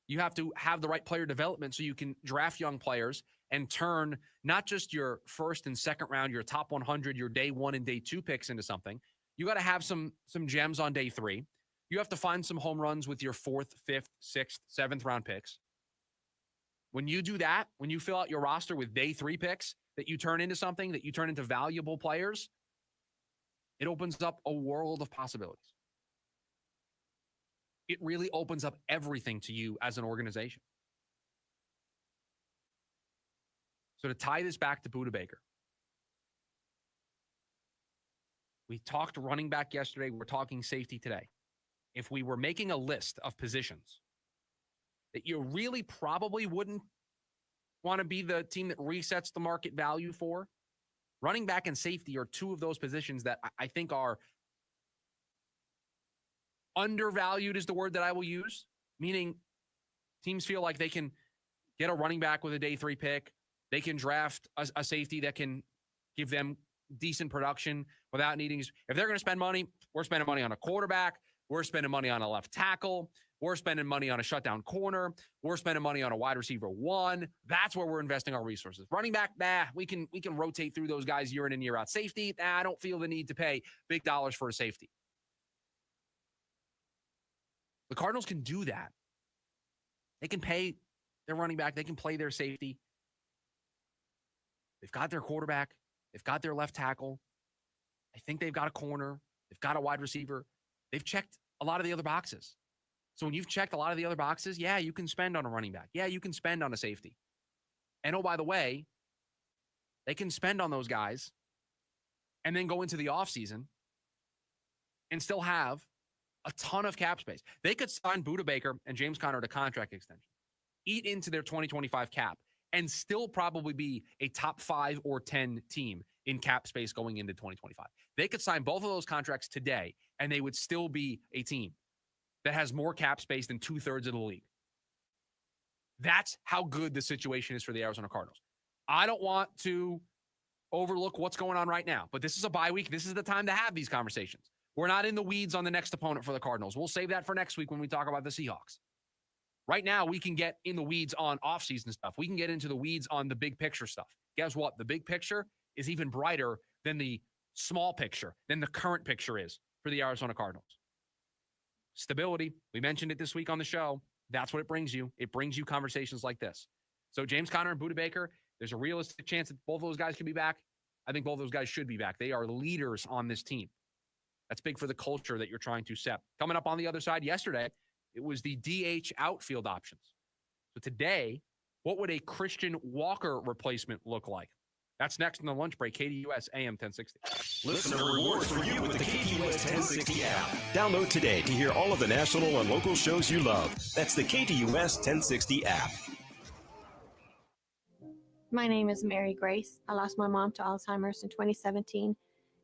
You have to have the right player development so you can draft young players and turn not just your first and second round, your top 100, your day 1 and day 2 picks into something. You got to have some gems on day 3. You have to find some home runs with your 4th, 5th, 6th, 7th round picks. When you do that, when you fill out your roster with day 3 picks that you turn into something, that you turn into valuable players, it opens up a world of possibilities. It really opens up everything to you as an organization. So to tie this back to Budda Baker, we talked running back yesterday. We're talking safety today. If we were making a list of positions that you really probably wouldn't want to be the team that resets the market value for, running back and safety are two of those positions that I think are undervalued is the word that I will use, meaning teams feel like they can get a running back with a day 3 pick. They can draft a safety that can give them decent production without needing. If they're going to spend money, we're spending money on a quarterback. We're spending money on a left tackle. We're spending money on a shutdown corner. We're spending money on a wide receiver 1. That's where we're investing our resources. Running back, we can rotate through those guys year in and year out. Safety, I don't feel the need to pay big dollars for a safety. The Cardinals can do that. They can pay their running back. They can play their safety. They've got their quarterback. They've got their left tackle. I think they've got a corner. They've got a wide receiver. They've checked a lot of the other boxes. So when you've checked a lot of the other boxes, yeah, you can spend on a running back. Yeah, you can spend on a safety. And oh, by the way, they can spend on those guys and then go into the offseason and still have a ton of cap space. They could sign Budda Baker and James Conner to contract extension, eat into their 2025 cap, and still probably be a top 5 or 10 team in cap space going into 2025. They could sign both of those contracts today, and they would still be a team that has more cap space than 2/3 of the league. That's how good the situation is for the Arizona Cardinals. I don't want to overlook what's going on right now, but this is a bye week. This is the time to have these conversations. We're not in the weeds on the next opponent for the Cardinals. We'll save that for next week when we talk about the Seahawks. Right now, we can get in the weeds on offseason stuff. We can get into the weeds on the big picture stuff. Guess what? The big picture is even brighter than the small picture, than the current picture is for the Arizona Cardinals. Stability. We mentioned it this week on the show. That's what it brings you. It brings you conversations like this. So James Conner and Budda Baker, there's a realistic chance that both of those guys can be back. I think both of those guys should be back. They are leaders on this team. That's big for the culture that you're trying to set. Coming up on the other side yesterday, it was the DH outfield options. So today, what would a Christian Walker replacement look like? That's next in the lunch break, KDUS AM 1060. Listener rewards for you with the KDUS 1060 app. Download today to hear all of the national and local shows you love. That's the KDUS 1060 app. My name is Mary Grace. I lost my mom to Alzheimer's in 2017.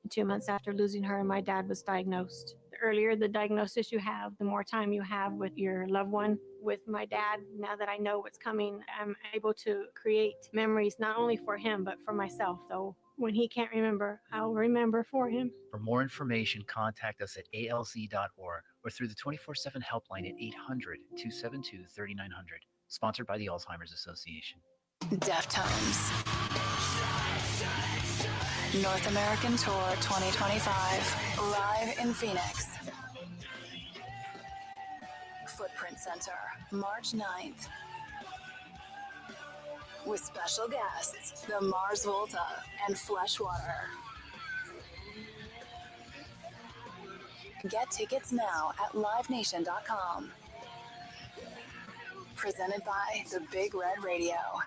And 2 months after losing her, my dad was diagnosed. The earlier the diagnosis you have, the more time you have with your loved one. With my dad, now that I know what's coming, I'm able to create memories not only for him, but for myself. So when he can't remember, I'll remember for him. For more information, contact us at alz.org or through the 24/7 helpline at 800-272-3900. Sponsored by the Alzheimer's Association. Deftones. North American Tour 2025. Live in Phoenix. Footprint Center, March 9th. With special guests, the Mars Volta and Fleshwater. Get tickets now at livenation.com. Presented by the Big Red Radio.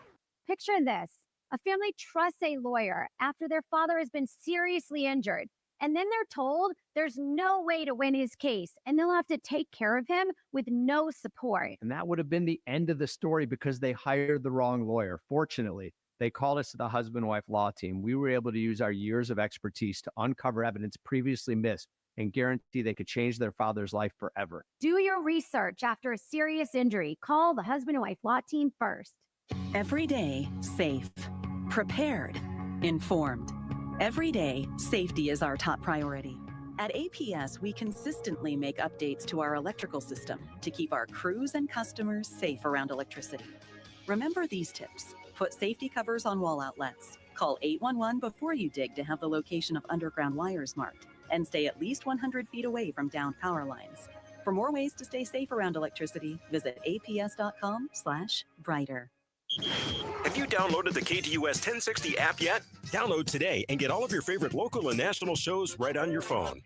Picture this. A family trusts a lawyer after their father has been seriously injured. And then they're told there's no way to win his case and they'll have to take care of him with no support. And that would have been the end of the story because they hired the wrong lawyer. Fortunately, they called us to the husband-wife law team. We were able to use our years of expertise to uncover evidence previously missed and guarantee they could change their father's life forever. Do your research after a serious injury. Call the husband and wife law team first. Every day, safe, prepared, informed. Every day, safety is our top priority. At APS, we consistently make updates to our electrical system to keep our crews and customers safe around electricity. Remember these tips. Put safety covers on wall outlets. Call 811 before you dig to have the location of underground wires marked. And stay at least 100 feet away from downed power lines. For more ways to stay safe around electricity, visit aps.com/brighter. Have you downloaded the KDUS 1060 app yet? Download today and get all of your favorite local and national shows right on your phone.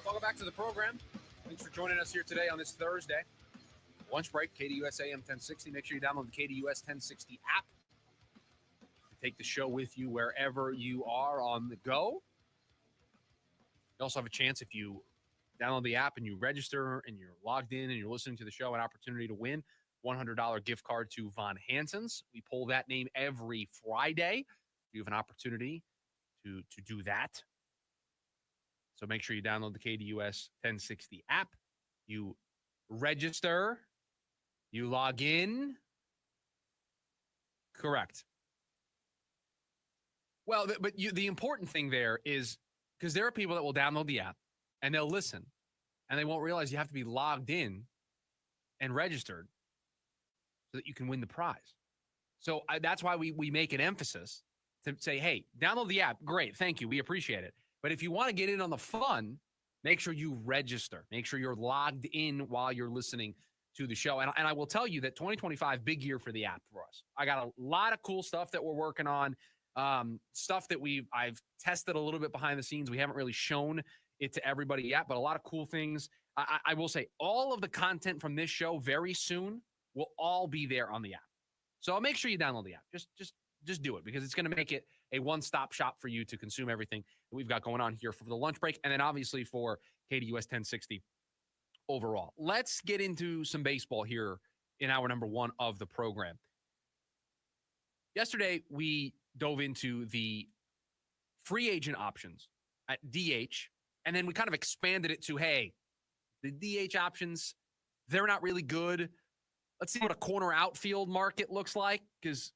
Welcome back to the program. Thanks for joining us here today on this Thursday. Lunch break, KDUS AM 1060. Make sure you download the KDUS 1060 app to take the show with you wherever you are on the go. You also have a chance if you download the app and you register and you're logged in and you're listening to the show, an opportunity to win $100 gift card to Von Hansen's. We pull that name every Friday. You have an opportunity to do that. So make sure you download the KDUS 1060 app. You register. You log in. Correct. Well, but the important thing there is because there are people that will download the app and they'll listen and they won't realize you have to be logged in and registered so that you can win the prize. So that's why we make an emphasis to say, hey, download the app. Great. Thank you. We appreciate it. But if you want to get in on the fun, make sure you register. Make sure you're logged in while you're listening to the show. And I will tell you that 2025, big year for the app for us. I got a lot of cool stuff that we're working on, stuff that I've tested a little bit behind the scenes. We haven't really shown it to everybody yet, but a lot of cool things. I will say all of the content from this show very soon will all be there on the app. So I'll make sure you download the app. Just do it because it's going to make it a one-stop shop for you to consume everything that we've got going on here for the lunch break and then obviously for KDUS 1060 overall. Let's get into some baseball here in hour number one of the program. Yesterday, we dove into the free agent options at DH, and then we kind of expanded it to, hey, the DH options, they're not really good. Let's see what a corner outfield market looks like, because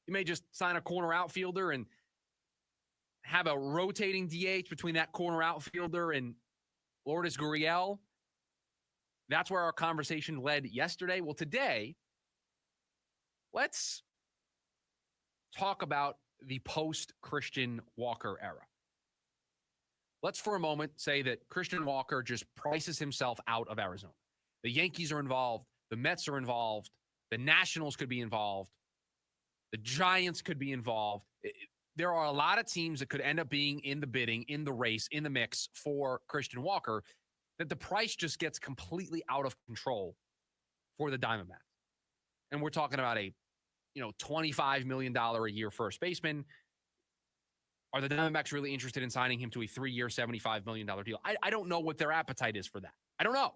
you may just sign a corner outfielder and have a rotating DH between that corner outfielder and Lourdes Gurriel. That's where our conversation led yesterday. Well, today, let's talk about the post-Christian Walker era. Let's for a moment say that Christian Walker just prices himself out of Arizona. The Yankees are involved. The Mets are involved. The Nationals could be involved. The Giants could be involved. There are a lot of teams that could end up being in the bidding, in the race, in the mix for Christian Walker, that the price just gets completely out of control for the Diamondbacks. And we're talking about a $25 million a year first baseman. Are the Diamondbacks really interested in signing him to a 3-year, $75 million deal? I don't know what their appetite is for that. I don't know.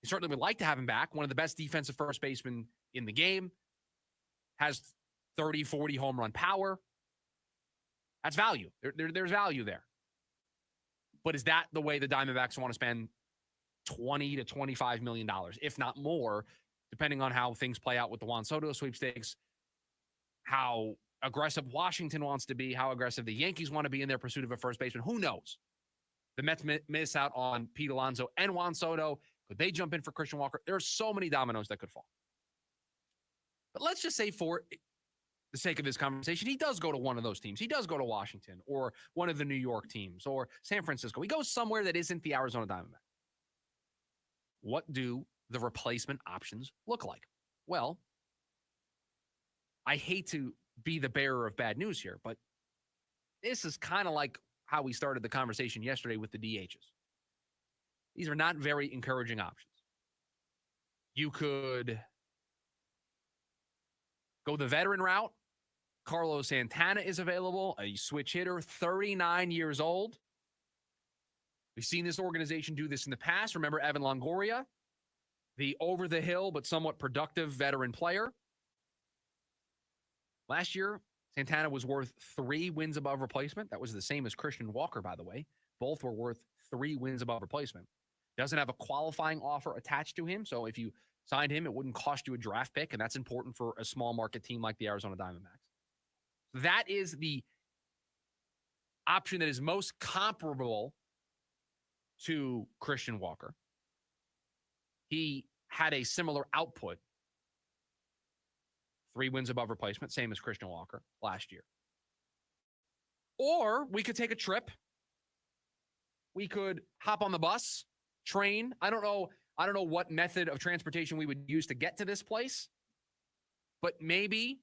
They certainly would like to have him back. One of the best defensive first basemen in the game. Has 30, 40 home run power. That's value. There's value there. But is that the way the Diamondbacks want to spend $20 to $25 million, if not more, depending on how things play out with the Juan Soto sweepstakes, how aggressive Washington wants to be, how aggressive the Yankees want to be in their pursuit of a first baseman? Who knows? The Mets miss out on Pete Alonso and Juan Soto. Could they jump in for Christian Walker? There are so many dominoes that could fall. But let's just say for the sake of this conversation, he does go to one of those teams. He does go to Washington or one of the New York teams or San Francisco. He goes somewhere that isn't the Arizona Diamondbacks. What do the replacement options look like? Well, I hate to be the bearer of bad news here, but this is kind of like how we started the conversation yesterday with the DHs. These are not very encouraging options. You could go the veteran route. Carlos Santana is available, a switch hitter, 39 years old. We've seen this organization do this in the past. Remember Evan Longoria, the over-the-hill but somewhat productive veteran player. Last year, Santana was worth 3 wins above replacement. That was the same as Christian Walker, by the way. Both were worth 3 wins above replacement. Doesn't have a qualifying offer attached to him, so if you signed him, it wouldn't cost you a draft pick, and that's important for a small market team like the Arizona Diamondbacks. That is the option that is most comparable to Christian Walker. He had a similar output. 3 wins above replacement, same as Christian Walker last year. Or we could take a trip. We could hop on the bus, train. I don't know what method of transportation we would use to get to this place, but maybe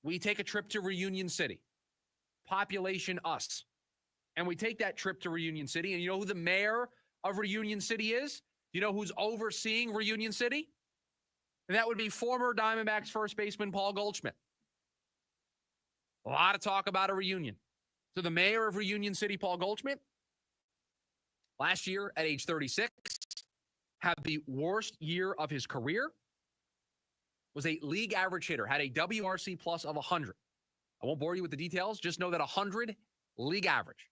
we take a trip to Reunion City, population us, and we take that trip to Reunion City. And you know who the mayor of Reunion City is? You know who's overseeing Reunion City? And that would be former Diamondbacks first baseman Paul Goldschmidt. A lot of talk about a reunion. So the mayor of Reunion City, Paul Goldschmidt, last year at age 36, had the worst year of his career, was a league average hitter, had a WRC plus of 100. I won't bore you with the details. Just know that 100 league average.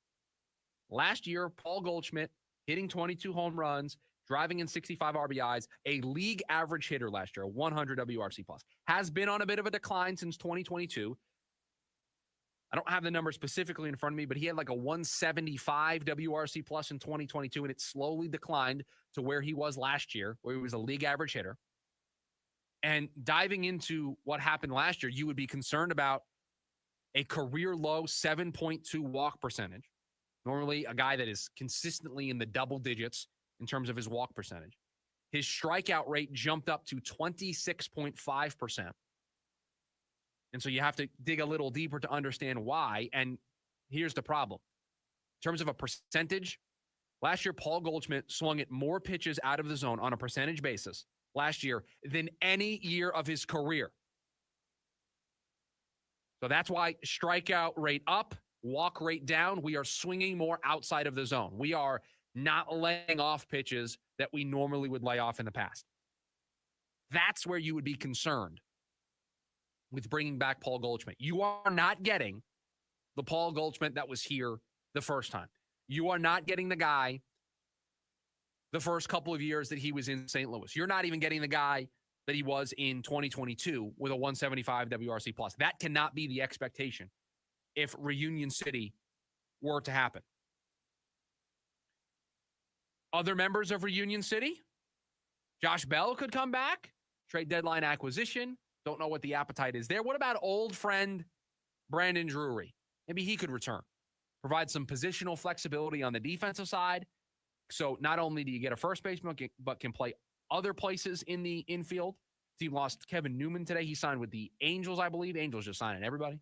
Last year, Paul Goldschmidt hitting 22 home runs, driving in 65 RBIs, a league average hitter last year, a 100 WRC plus. Has been on a bit of a decline since 2022. I don't have the number specifically in front of me, but he had like a 175 WRC plus in 2022, and it slowly declined to where he was last year, where he was a league average hitter. And diving into what happened last year, you would be concerned about a career low 7.2 walk percentage. Normally a guy that is consistently in the double digits in terms of his walk percentage. His strikeout rate jumped up to 26.5%. And so you have to dig a little deeper to understand why. And here's the problem. In terms of a percentage, last year, Paul Goldschmidt swung at more pitches out of the zone on a percentage basis last year than any year of his career. So that's why strikeout rate up, walk rate down. We are swinging more outside of the zone. We are not laying off pitches that we normally would lay off in the past. That's where you would be concerned with bringing back Paul Goldschmidt. You are not getting the Paul Goldschmidt that was here the first time. You are not getting the guy the first couple of years that he was in St. Louis. You're not even getting the guy that he was in 2022 with a 175 WRC plus. That cannot be the expectation if Reunion City were to happen. Other members of Reunion City, Josh Bell could come back, trade deadline acquisition. Don't know what the appetite is there. What about old friend Brandon Drury? Maybe he could return, provide some positional flexibility on the defensive side. So not only do you get a first baseman, but can play other places in the infield. Team lost Kevin Newman today. He signed with the Angels, I believe. Angels just signing everybody.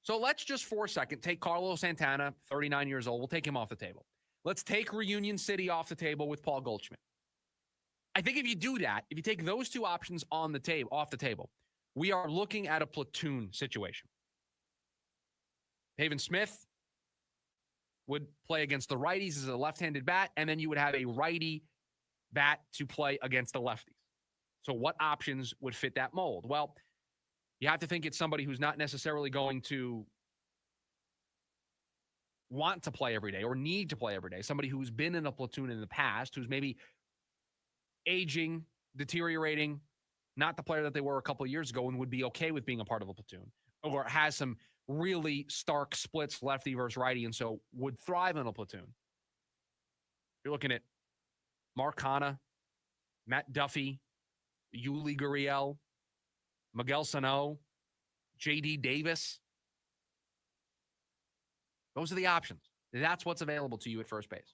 So let's just for a second take Carlos Santana, 39 years old. We'll take him off the table. Let's take Reunion City off the table with Paul Goldschmidt. I think if you do that, if you take those two options off the table, we are looking at a platoon situation. Haven Smith would play against the righties as a left-handed bat, and then you would have a righty bat to play against the lefties. So what options would fit that mold? Well, you have to think it's somebody who's not necessarily going to want to play every day or need to play every day. Somebody who's been in a platoon in the past, who's maybe aging, deteriorating, not the player that they were a couple of years ago and would be okay with being a part of a platoon, or has some really stark splits, lefty versus righty, and so would thrive in a platoon. You're looking at Mark Hanna, Matt Duffy, Yuli Gurriel, Miguel Sano, J.D. Davis. Those are the options. That's what's available to you at first base.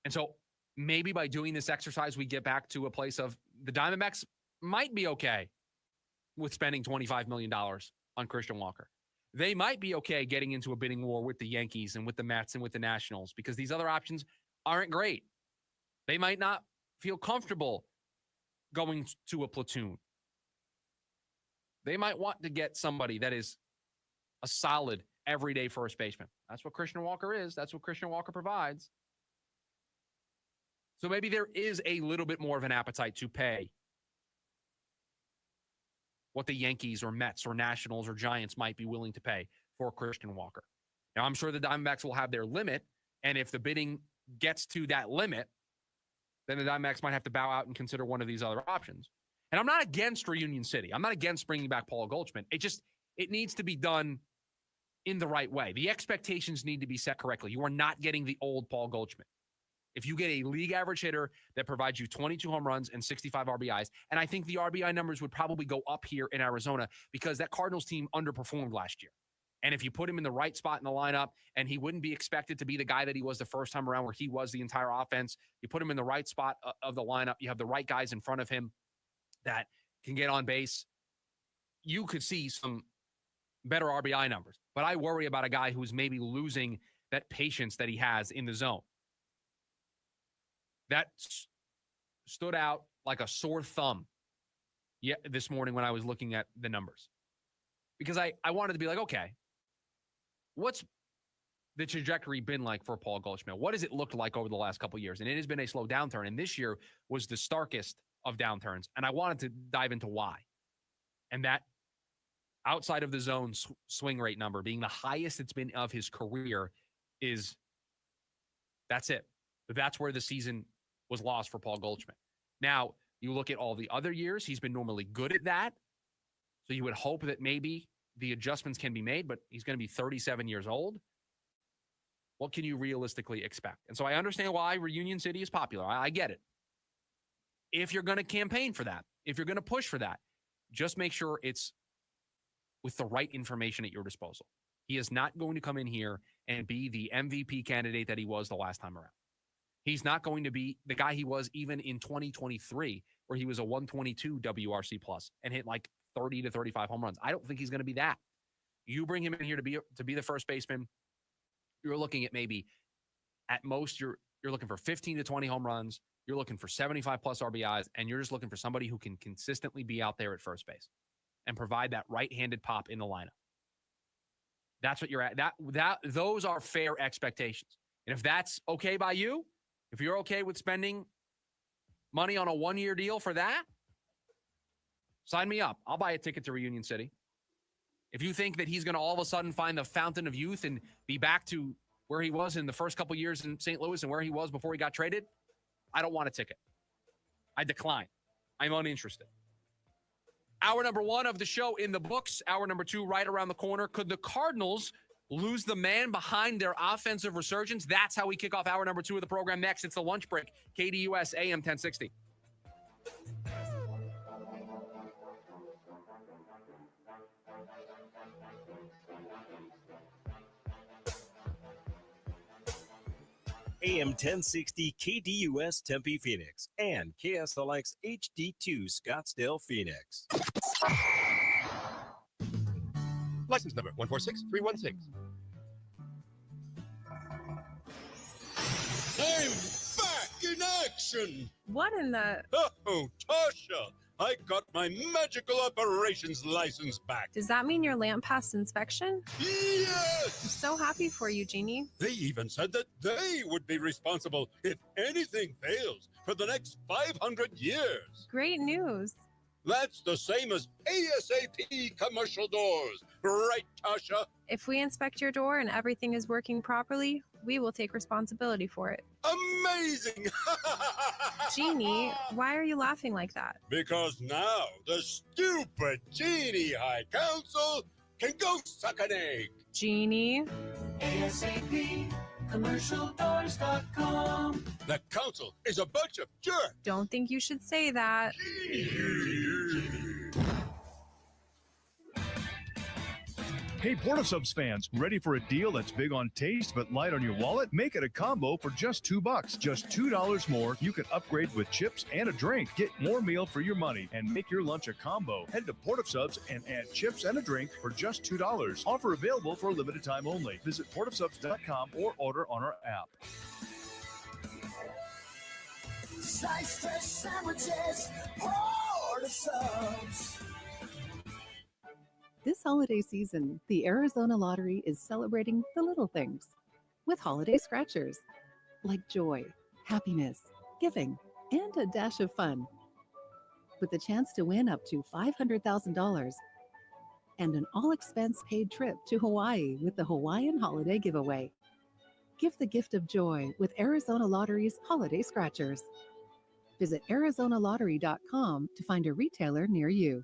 And so maybe by doing this exercise, we get back to a place of the Diamondbacks might be okay with spending $25 million on Christian Walker. They might be okay getting into a bidding war with the Yankees and with the Mets and with the Nationals because these other options aren't great. They might not feel comfortable going to a platoon. They might want to get somebody that is a solid everyday first baseman. That's what Christian Walker is. That's what Christian Walker provides. So maybe there is a little bit more of an appetite to pay what the Yankees or Mets or Nationals or Giants might be willing to pay for Christian Walker. Now, I'm sure the Diamondbacks will have their limit, and if the bidding gets to that limit, then the Diamondbacks might have to bow out and consider one of these other options. And I'm not against Reunion City. I'm not against bringing back Paul Goldschmidt. It needs to be done in the right way. The expectations need to be set correctly. You are not getting the old Paul Goldschmidt. If you get a league average hitter that provides you 22 home runs and 65 RBIs, and I think the RBI numbers would probably go up here in Arizona because that Cardinals team underperformed last year. And if you put him in the right spot in the lineup, and he wouldn't be expected to be the guy that he was the first time around where he was the entire offense, you put him in the right spot of the lineup, you have the right guys in front of him that can get on base, you could see some better RBI numbers. But I worry about a guy who's maybe losing that patience that he has in the zone. That stood out like a sore thumb this morning when I was looking at the numbers. Because I wanted to be like, okay, what's the trajectory been like for Paul Goldschmidt? What has it looked like over the last couple of years? And it has been a slow downturn. And this year was the starkest of downturns. And I wanted to dive into why. And that outside of the zone swing rate number being the highest it's been of his career that's it. That's where the season was lost for Paul Goldschmidt. Now, you look at all the other years, he's been normally good at that. So you would hope that maybe the adjustments can be made, but he's going to be 37 years old. What can you realistically expect? And so I understand why Reunion City is popular. I get it. If you're going to campaign for that, if you're going to push for that, just make sure it's with the right information at your disposal. He is not going to come in here and be the MVP candidate that he was the last time around. He's not going to be the guy he was even in 2023, where he was a 122 WRC plus and hit like 30 to 35 home runs. I don't think he's going to be that. You bring him in here to be the first baseman, you're looking at maybe at most you're looking for 15 to 20 home runs. You're looking for 75 plus RBIs, and you're just looking for somebody who can consistently be out there at first base and provide that right-handed pop in the lineup. That's what you're at. Those are fair expectations. And if that's okay by you, if you're okay with spending money on a one-year deal for that, sign me up. I'll buy a ticket to Reunion City. If you think that he's going to all of a sudden find the fountain of youth and be back to where he was in the first couple years in St. Louis and where he was before he got traded, I don't want a ticket. I decline. I'm uninterested. Hour number one of the show in the books. Hour number two right around the corner. Could the Cardinals lose the man behind their offensive resurgence? That's how we kick off hour number two of the program next. It's the lunch break. KDUS AM 1060. AM 1060 KDUS Tempe Phoenix and KSLX HD2 Scottsdale Phoenix. License number 146316. I'm back in inspection. What in the... Oh, Tasha, I got my magical operations license back. Does that mean your lamp passed inspection? Yes! I'm so happy for you, Jeannie. They even said that they would be responsible if anything fails for the next 500 years. Great news. That's the same as ASAP commercial doors. Right, Tasha? If we inspect your door and everything is working properly, we will take responsibility for it. Amazing! Jeannie, why are you laughing like that? Because now the stupid Genie High Council can go suck an egg. Jeannie? ASAP commercialdoors.com. The council is a bunch of jerks. Don't think you should say that. Hey, Portasubs fans, ready for a deal that's big on taste but light on your wallet? Make it a combo for just $2. Just $2 more. You can upgrade with chips and a drink. Get more meal for your money and make your lunch a combo. Head to Portasubs and add chips and a drink for just $2. Offer available for a limited time only. Visit portasubs.com or order on our app. Slice fresh sandwiches, Portasubs. This holiday season, the Arizona Lottery is celebrating the little things with holiday scratchers like joy, happiness, giving, and a dash of fun. With the chance to win up to $500,000 and an all-expense paid trip to Hawaii with the Hawaiian Holiday Giveaway. Give the gift of joy with Arizona Lottery's holiday scratchers. Visit ArizonaLottery.com to find a retailer near you.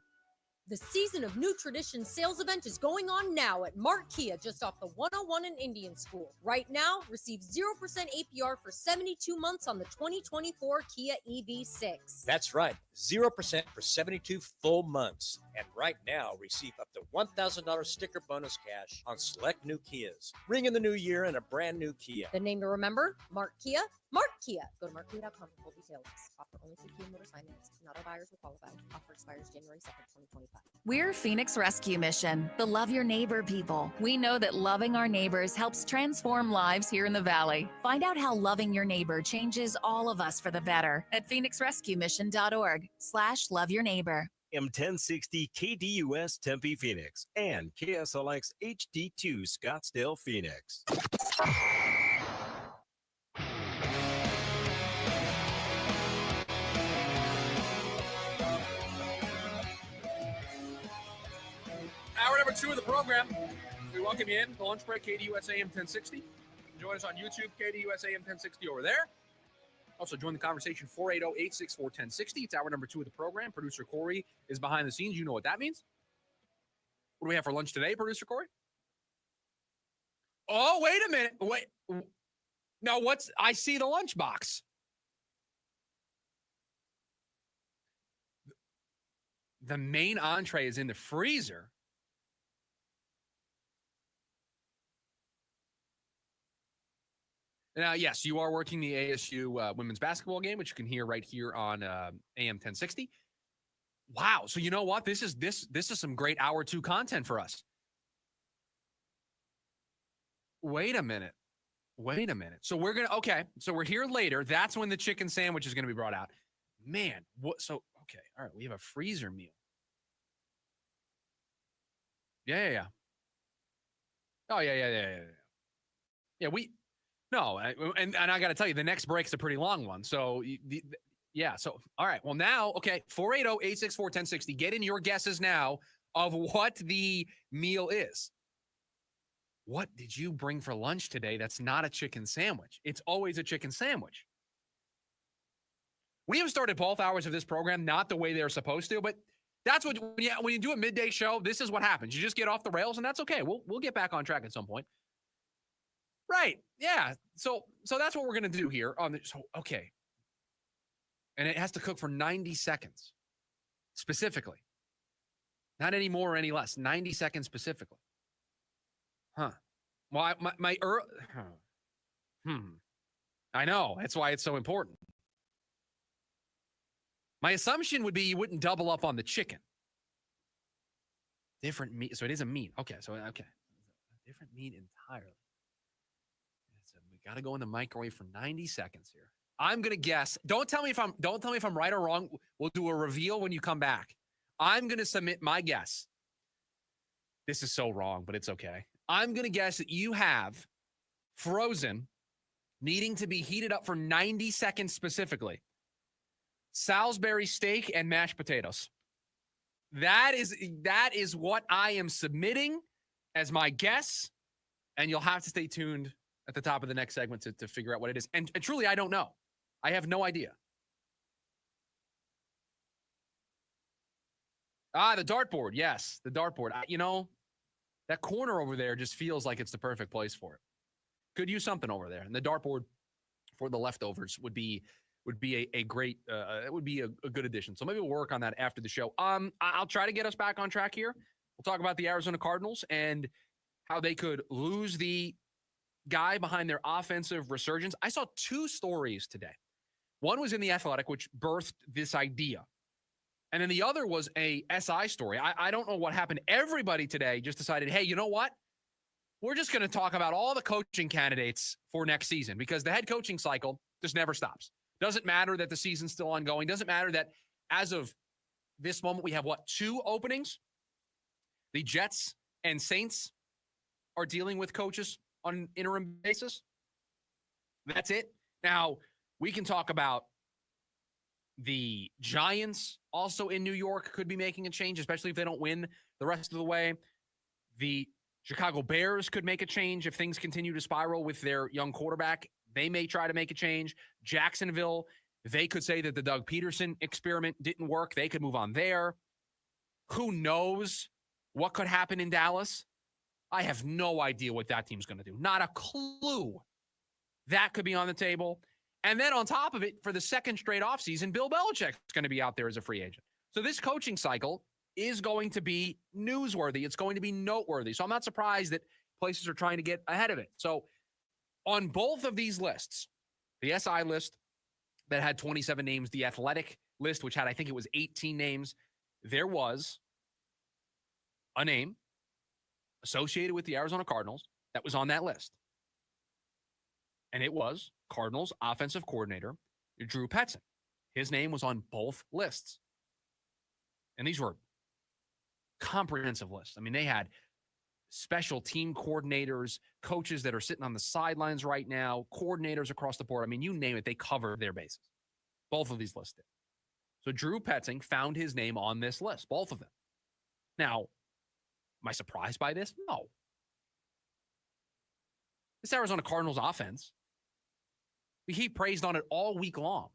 The Season of New Tradition sales event is going on now at Mark Kia, just off the 101 in Indian School. Right now, receive 0% APR for 72 months on the 2024 Kia EV6. That's right, 0% for 72 full months. And right now, receive up to $1,000 sticker bonus cash on select new Kias. Ring in the new year in a brand new Kia. The name to remember, Mark Kia. Mark Kia. Go to markkia.com for full details. Offer only through Kia Motors Finance. Not all buyers will qualify. Offer expires January 2nd, 2025. We're Phoenix Rescue Mission, the Love Your Neighbor people. We know that loving our neighbors helps transform lives here in the Valley. Find out how loving your neighbor changes all of us for the better at phoenixrescuemission.org/loveyourneighbor. M1060 KDUS Tempe Phoenix and KSLX HD2 Scottsdale Phoenix. Hour number 2 of the program. We welcome you in. The lunch break, KDUS AM 1060. Join us on YouTube, KDUS AM 1060 over there. Also join the conversation, 480-864-1060. It's hour number 2 of the program. Producer Corey is behind the scenes. You know what that means. What do we have for lunch today, Producer Corey? Oh, wait a minute. Wait. No, I see the lunchbox. The main entree is in the freezer. Now, yes, you are working the ASU women's basketball game, which you can hear right here on AM 1060. Wow. So you know what? This is some great hour 2 content for us. Wait a minute. So we're we're here later. That's when the chicken sandwich is going to be brought out. Man, what? So, okay. All right. We have a freezer meal. Yeah. Oh, yeah. Yeah, no, and I got to tell you, the next break's a pretty long one. So, yeah. So, all right. Well, now, okay, 480-864-1060. Get in your guesses now of what the meal is. What did you bring for lunch today that's not a chicken sandwich? It's always a chicken sandwich. We have started both hours of this program not the way they're supposed to, but that's what, when you do a midday show, this is what happens. You just get off the rails, and that's okay. We'll get back on track at some point. Right. Yeah. So that's what we're going to do here on the, so, okay. And it has to cook for 90 seconds specifically. Not any more or any less. 90 seconds specifically. Huh. Well, I know. That's why it's so important. My assumption would be you wouldn't double up on the chicken. Different meat. So it is a meat. Okay. Different meat entirely. So we got to go in the microwave for 90 seconds here. I'm gonna guess. Don't tell me if I'm right or wrong. We'll do a reveal when you come back. I'm gonna submit my guess. This is so wrong, but it's okay. I'm gonna guess that you have frozen, needing to be heated up for 90 seconds specifically, Salisbury steak and mashed potatoes. That is what I am submitting as my guess, and you'll have to stay tuned at the top of the next segment to figure out what it is. And truly, I don't know. I have no idea. The dartboard. Yes, the dartboard. That corner over there just feels like it's the perfect place for it. Could use something over there. And the dartboard for the leftovers would be a great, it would be a good addition. So maybe we'll work on that after the show. I'll try to get us back on track here. We'll talk about the Arizona Cardinals and how they could lose the guy behind their offensive resurgence. I saw two stories today. One was in The Athletic, which birthed this idea. And then the other was a SI story. I don't know what happened. Everybody today just decided, hey, you know what? We're just going to talk about all the coaching candidates for next season because the head coaching cycle just never stops. Doesn't matter that the season's still ongoing. Doesn't matter that as of this moment, we have two openings? The Jets and Saints are dealing with coaches on an interim basis. That's it. Now, we can talk about the Giants also in New York could be making a change, especially if they don't win the rest of the way. The Chicago Bears could make a change if things continue to spiral with their young quarterback. They may try to make a change. Jacksonville, they could say that the Doug Peterson experiment didn't work. They could move on there. Who knows what could happen in Dallas? I have no idea what that team's going to do. Not a clue. That could be on the table. And then on top of it, for the second straight offseason, Bill Belichick's going to be out there as a free agent. So this coaching cycle is going to be newsworthy. It's going to be noteworthy. So I'm not surprised that places are trying to get ahead of it. So on both of these lists, the SI list that had 27 names, the Athletic list, which had, I think it was 18 names, there was a name associated with the Arizona Cardinals that was on that list. And it was Cardinals offensive coordinator, Drew Petzing. His name was on both lists. And these were comprehensive lists. I mean, they had special team coordinators, coaches that are sitting on the sidelines right now, coordinators across the board. I mean, you name it, they cover their bases. Both of these lists did. So Drew Petzing found his name on this list, both of them. Now, am I surprised by this? No. This Arizona Cardinals offense, we keep praised on it all week long.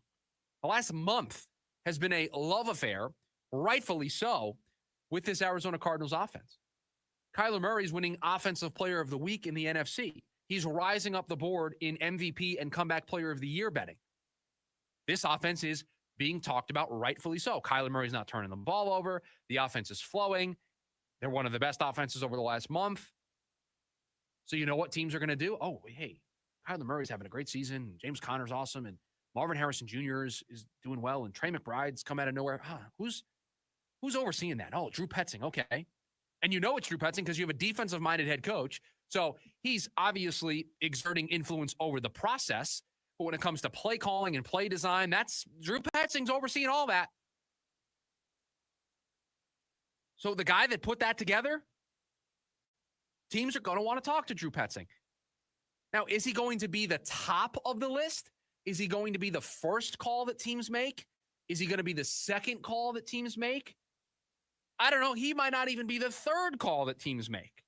The last month has been a love affair, rightfully so, with this Arizona Cardinals offense. Kyler Murray's winning Offensive Player of the Week in the NFC. He's rising up the board in MVP and Comeback Player of the Year betting. This offense is being talked about, rightfully so. Kyler Murray's not turning the ball over. The offense is flowing. They're one of the best offenses over the last month. So you know what teams are going to do? Oh, hey, Kyler Murray's having a great season. James Conner's awesome. And Marvin Harrison Jr. is doing well. And Trey McBride's come out of nowhere. Who's overseeing that? Oh, Drew Petzing. Okay. And you know it's Drew Petzing because you have a defensive-minded head coach. So he's obviously exerting influence over the process. But when it comes to play calling and play design, that's Drew Petzing's overseeing all that. So the guy that put that together, teams are going to want to talk to Drew Petzing. Now, is he going to be the top of the list? Is he going to be the first call that teams make? Is he going to be the second call that teams make? I don't know. He might not even be the third call that teams make.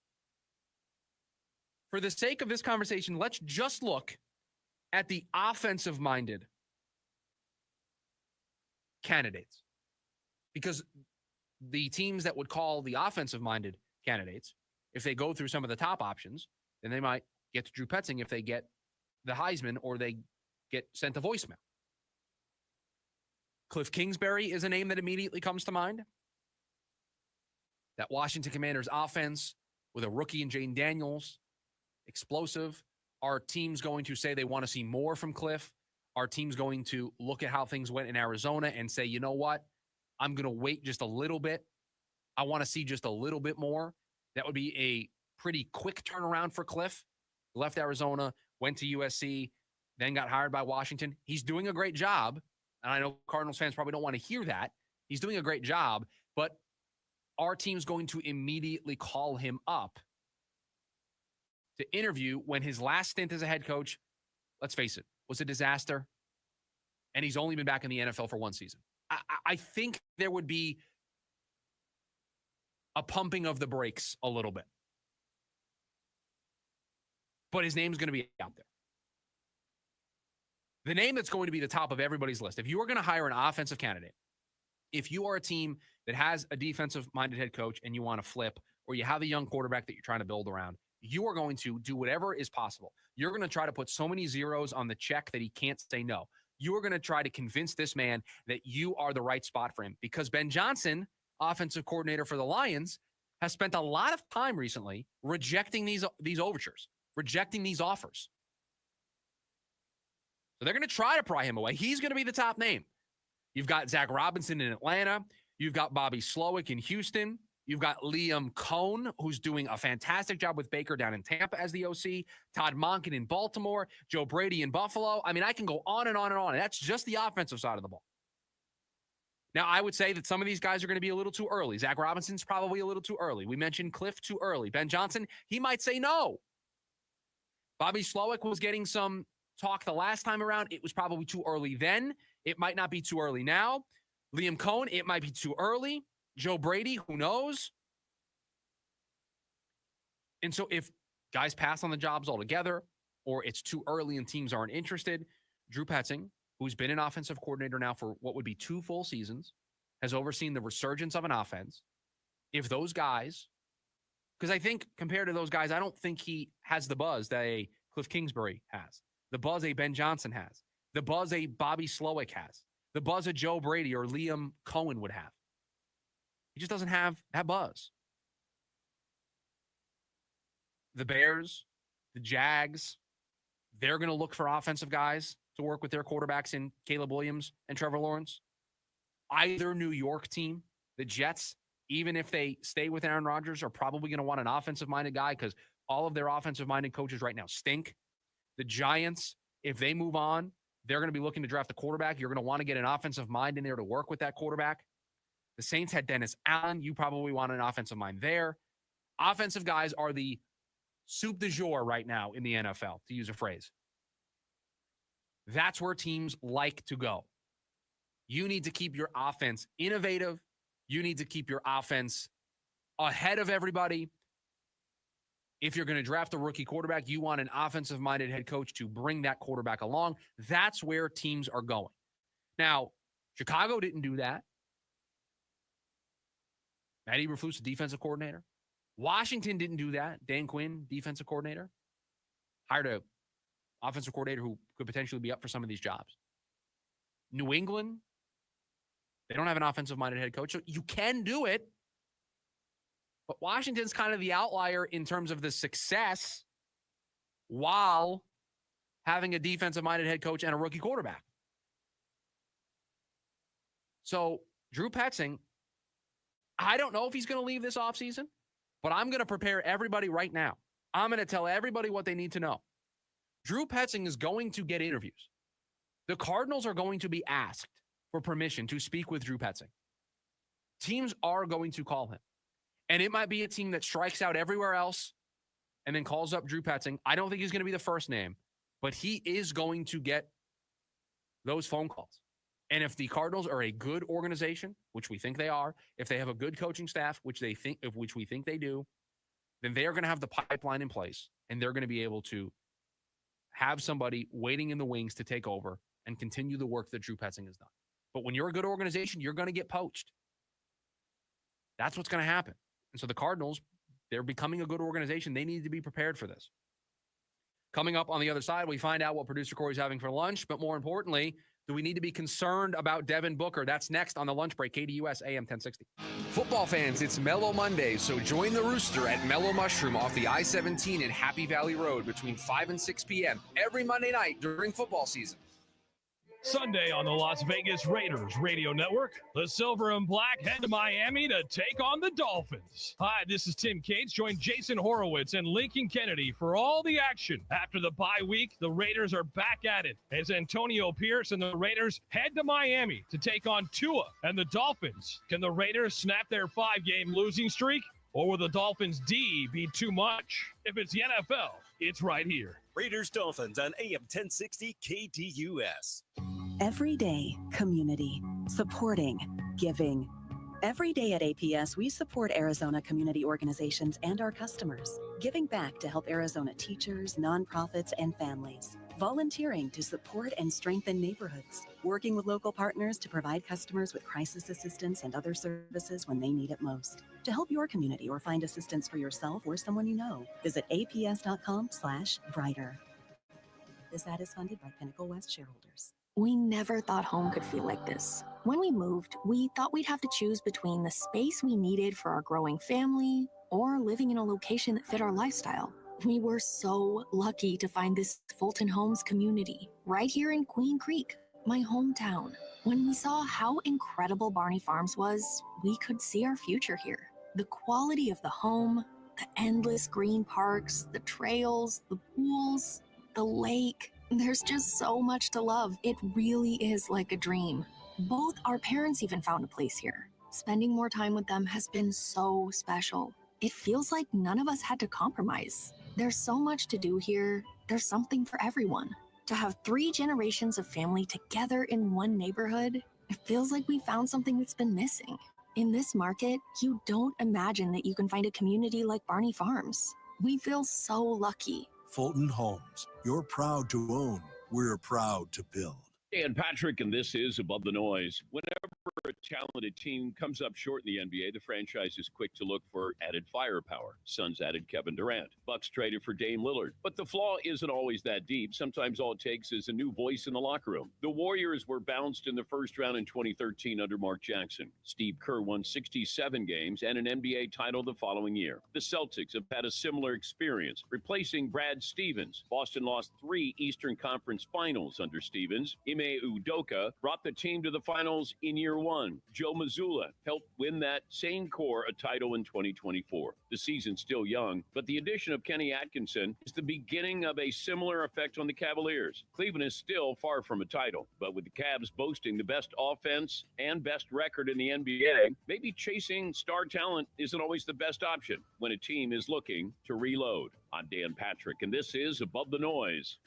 For the sake of this conversation, let's just look at the offensive-minded candidates. Because the teams that would call the offensive-minded candidates, if they go through some of the top options, then they might get to Drew Petzing if they get the Heisman or they get sent a voicemail. Cliff Kingsbury is a name that immediately comes to mind. That Washington Commanders offense with a rookie in Jane Daniels, explosive. Are teams going to say they want to see more from Cliff? Are teams going to look at how things went in Arizona and say, you know what? I'm going to wait just a little bit. I want to see just a little bit more. That would be a pretty quick turnaround for Cliff. Left Arizona, went to USC. then got hired by Washington. He's doing a great job. And I know Cardinals fans probably don't want to hear that. He's doing a great job, but our team's going to immediately call him up to interview when his last stint as a head coach, let's face it, was a disaster. And he's only been back in the NFL for one season. I think there would be a pumping of the brakes a little bit. But his name's going to be out there. The name that's going to be the top of everybody's list. If you are going to hire an offensive candidate, if you are a team that has a defensive-minded head coach and you want to flip, or you have a young quarterback that you're trying to build around, you are going to do whatever is possible. You're going to try to put so many zeros on the check that he can't say no. You are going to try to convince this man that you are the right spot for him, because Ben Johnson, offensive coordinator for the Lions, has spent a lot of time recently rejecting these overtures, rejecting these offers. So they're going to try to pry him away. He's going to be the top name. You've got Zach Robinson in Atlanta. You've got Bobby Slowick in Houston. You've got Liam Cohn, who's doing a fantastic job with Baker down in Tampa as the OC. Todd Monken in Baltimore. Joe Brady in Buffalo. I mean, I can go on and on and on. And that's just the offensive side of the ball. Now, I would say that some of these guys are going to be a little too early. Zach Robinson's probably a little too early. We mentioned Cliff too early. Ben Johnson, he might say no. Bobby Slowick was getting some talk the last time around. It was probably too early then. It might not be too early now. Liam Cohn, it might be too early. Joe Brady, who knows? And so if guys pass on the jobs altogether, or it's too early and teams aren't interested, Drew Petzing, who's been an offensive coordinator now for what would be 2 full seasons, has overseen the resurgence of an offense. If those guys, because I think compared to those guys, I don't think he has the buzz that a Cliff Kingsbury has, the buzz a Ben Johnson has, the buzz a Bobby Slowick has, the buzz a Joe Brady or Liam Cohen would have. He just doesn't have that buzz. The Bears, the Jags, they're going to look for offensive guys to work with their quarterbacks in Caleb Williams and Trevor Lawrence. Either New York team, the Jets, even if they stay with Aaron Rodgers, are probably going to want an offensive-minded guy because all of their offensive-minded coaches right now stink. The Giants, if they move on, they're going to be looking to draft a quarterback. You're going to want to get an offensive mind in there to work with that quarterback. The Saints had Dennis Allen. You probably want an offensive mind there. Offensive guys are the soup du jour right now in the NFL, to use a phrase. That's where teams like to go. You need to keep your offense innovative. You need to keep your offense ahead of everybody. If you're going to draft a rookie quarterback, you want an offensive-minded head coach to bring that quarterback along. That's where teams are going. Now, Chicago didn't do that. Matt Eberflus, the defensive coordinator. Washington didn't do that. Dan Quinn, defensive coordinator. Hired a offensive coordinator who could potentially be up for some of these jobs. New England, they don't have an offensive-minded head coach, so you can do it. But Washington's kind of the outlier in terms of the success while having a defensive-minded head coach and a rookie quarterback. So Drew Petzing, I don't know if he's going to leave this offseason, but I'm going to prepare everybody right now. I'm going to tell everybody what they need to know. Drew Petzing is going to get interviews. The Cardinals are going to be asked for permission to speak with Drew Petzing. Teams are going to call him. And it might be a team that strikes out everywhere else and then calls up Drew Petzing. I don't think he's going to be the first name, but he is going to get those phone calls. And if the Cardinals are a good organization, which we think they are, if they have a good coaching staff, which we think they do, then they are going to have the pipeline in place, and they're going to be able to have somebody waiting in the wings to take over and continue the work that Drew Petzing has done. But when you're a good organization, you're going to get poached. That's what's going to happen. And so the Cardinals, they're becoming a good organization. They need to be prepared for this. Coming up on the other side, we find out what producer Corey's having for lunch, but more importantly, do we need to be concerned about Devin Booker? That's next on the lunch break, KDUS AM 1060. Football fans, it's Mellow Monday, so join the Rooster at Mellow Mushroom off the I-17 and Happy Valley Road between 5 and 6 p.m. every Monday night during football season. Sunday on the Las Vegas Raiders radio network, the Silver and Black head to Miami to take on the Dolphins. Hi, this is Tim Cates. Join Jason Horowitz and Lincoln Kennedy for all the action. After the bye week, the Raiders are back at it as Antonio Pierce and the Raiders head to Miami to take on Tua and the Dolphins. Can the Raiders snap their 5-game losing streak? Or will the Dolphins' D be too much? If it's the NFL, it's right here. Raiders Dolphins on AM 1060 KDUS. Every day, community, supporting, giving. Every day at APS, we support Arizona community organizations and our customers, giving back to help Arizona teachers, nonprofits, and families, volunteering to support and strengthen neighborhoods, working with local partners to provide customers with crisis assistance and other services when they need it most. To help your community or find assistance for yourself or someone you know, visit aps.com/brighter. This ad is funded by Pinnacle West shareholders. We never thought home could feel like this. When we moved, we thought we'd have to choose between the space we needed for our growing family or living in a location that fit our lifestyle. We were so lucky to find this Fulton Homes community right here in Queen Creek, my hometown. When we saw how incredible Barney Farms was, we could see our future here. The quality of the home, the endless green parks, the trails, the pools, the lake. There's just so much to love. It really is like a dream. Both our parents even found a place here. Spending more time with them has been so special. It feels like none of us had to compromise. There's so much to do here. There's something for everyone. To have 3 generations of family together in one neighborhood, it feels like we found something that's been missing. In this market, you don't imagine that you can find a community like Barney Farms. We feel so lucky. Fulton Homes. You're proud to own. We're proud to build. Dan Patrick, and this is Above the Noise. Whenever a talented team comes up short in the NBA, the franchise is quick to look for added firepower. Suns added Kevin Durant. Bucks traded for Dame Lillard. But the flaw isn't always that deep. Sometimes all it takes is a new voice in the locker room. The Warriors were bounced in the first round in 2013 under Mark Jackson. Steve Kerr won 67 games and an NBA title the following year. The Celtics have had a similar experience, replacing Brad Stevens. Boston lost 3 Eastern Conference Finals under Stevens. Ime Udoka brought the team to the finals in year 1. Joe Mazzulla helped win that same core a title in 2024. The season's still young, but the addition of Kenny Atkinson is the beginning of a similar effect on the Cavaliers. Cleveland is still far from a title, but with the Cavs boasting the best offense and best record in the NBA, maybe chasing star talent isn't always the best option when a team is looking to reload. I'm Dan Patrick, and this is Above the Noise.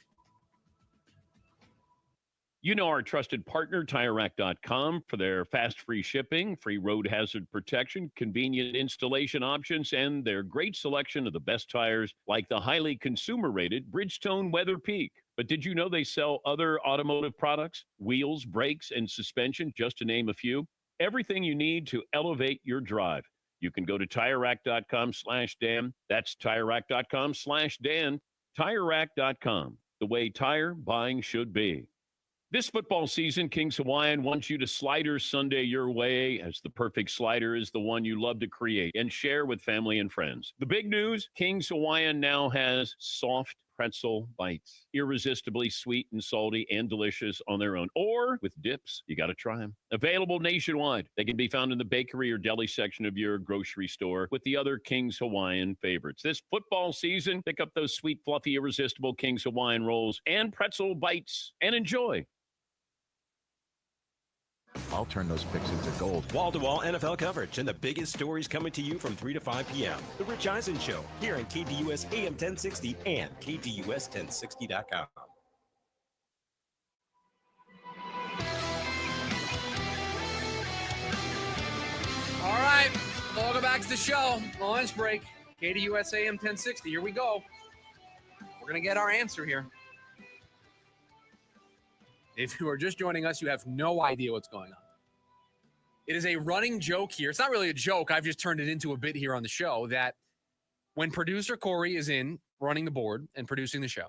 You know our trusted partner, TireRack.com, for their fast, free shipping, free road hazard protection, convenient installation options, and their great selection of the best tires like the highly consumer-rated Bridgestone Weather Peak. But did you know they sell other automotive products? Wheels, brakes, and suspension, just to name a few. Everything you need to elevate your drive. You can go to TireRack.com/Dan. That's TireRack.com/Dan. TireRack.com, the way tire buying should be. This football season, Kings Hawaiian wants you to slider Sunday your way, as the perfect slider is the one you love to create and share with family and friends. The big news, Kings Hawaiian now has soft pretzel bites. Irresistibly sweet and salty and delicious on their own. Or with dips, you got to try them. Available nationwide. They can be found in the bakery or deli section of your grocery store with the other Kings Hawaiian favorites. This football season, pick up those sweet, fluffy, irresistible Kings Hawaiian rolls and pretzel bites and enjoy. I'll turn those picks into gold. Wall-to-wall NFL coverage and the biggest stories coming to you from 3 to 5 p.m. The Rich Eisen Show here on KDUS AM 1060 and KDUS1060.com. All right, welcome back to the show. Lunch break, KDUS AM 1060. Here we go. We're going to get our answer here. If you are just joining us, you have no idea what's going on. It is a running joke here. It's not really a joke. I've just turned it into a bit here on the show that when producer Corey is in running the board and producing the show,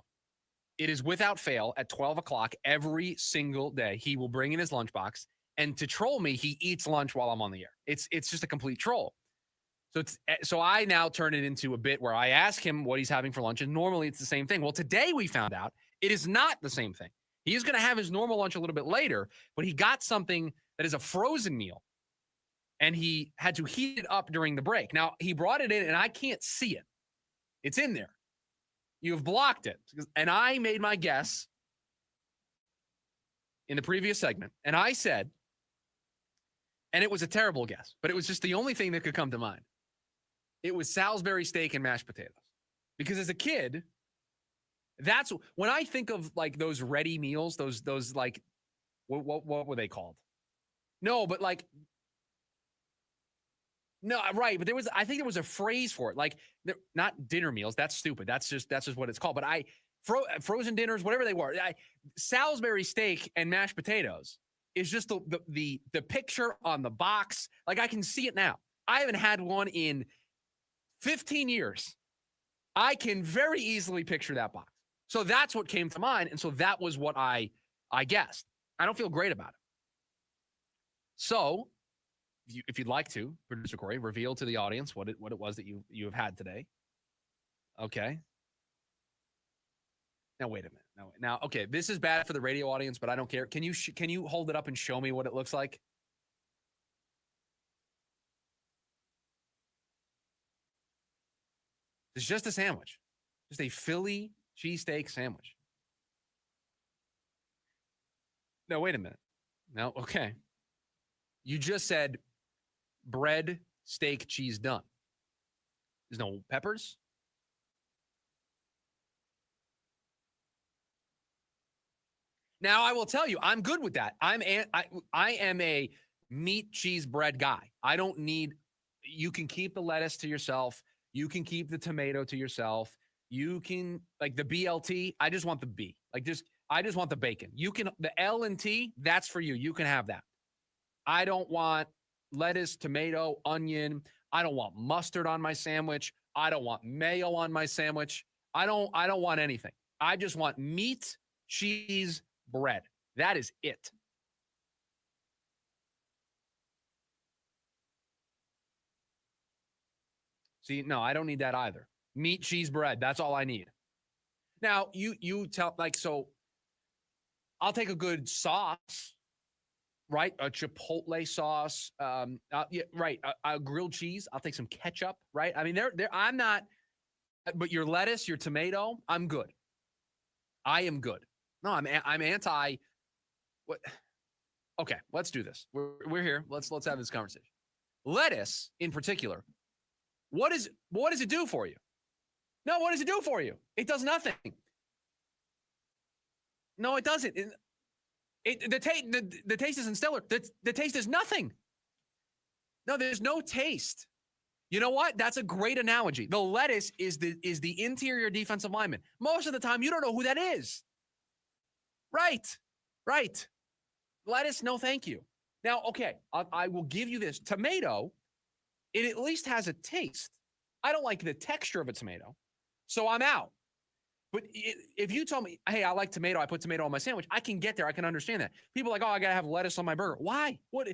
it is without fail at 12 o'clock every single day. He will bring in his lunchbox, and to troll me, he eats lunch while I'm on the air. It's just a complete troll. So I now turn it into a bit where I ask him what he's having for lunch, and normally it's the same thing. Well, today we found out it is not the same thing. He's going to have his normal lunch a little bit later, but he got something that is a frozen meal, and he had to heat it up during the break. Now, he brought it in, and I can't see it. It's in there. You've blocked it. And I made my guess in the previous segment, and I said, and it was a terrible guess, but it was just the only thing that could come to mind. It was Salisbury steak and mashed potatoes. Because as a kid, that's when I think of like those ready meals, those like, what were they called? No, but like, no, right. But I think there was a phrase for it. Like, not dinner meals. That's stupid. That's just what it's called. But frozen dinners, whatever they were. Salisbury steak and mashed potatoes is just the picture on the box. Like, I can see it now. I haven't had one in 15 years. I can very easily picture that box. So that's what came to mind. And so that was what I guessed. I don't feel great about it. So if you'd like to, Producer Corey, reveal to the audience what it was that you have had today. Okay. Now, wait a minute. Now, okay, this is bad for the radio audience, but I don't care. Can you hold it up and show me what it looks like? It's just a sandwich. Just a Philly cheesesteak sandwich. No, wait a minute. No, okay. You just said bread, steak, cheese, done. There's no peppers? Now, I will tell you, I'm good with that. I am a meat, cheese, bread guy. I don't need, you can keep the lettuce to yourself. You can keep the tomato to yourself. You can, like the BLT, I just want the B. I just want the bacon. You can, the L and T, that's for you. You can have that. I don't want lettuce, tomato, onion. I don't want mustard on my sandwich. I don't want mayo on my sandwich. I don't want anything. I just want meat, cheese, bread. That is it. See, no, I don't need that either. Meat, cheese, bread. That's all I need. Now, you tell, like, so I'll take a good sauce, right? A Chipotle sauce. Yeah, right. A grilled cheese. I'll take some ketchup, right? I mean, I'm not, but your lettuce, your tomato, I'm good. I am good. No, I'm anti. What? Okay, let's do this. We're here. Let's have this conversation. Lettuce, in particular. What does it do for you? No, what does it do for you? It does nothing. No, it doesn't. The taste isn't stellar. The taste is nothing. No, there's no taste. You know what? That's a great analogy. The lettuce is the interior defensive lineman. Most of the time, you don't know who that is. Right. Lettuce, no thank you. Now, okay, I will give you this. Tomato, it at least has a taste. I don't like the texture of a tomato, so I'm out. But if you told me, hey, I like tomato, I put tomato on my sandwich, I can get there. I can understand that. People are like, oh, I got to have lettuce on my burger. Why? What?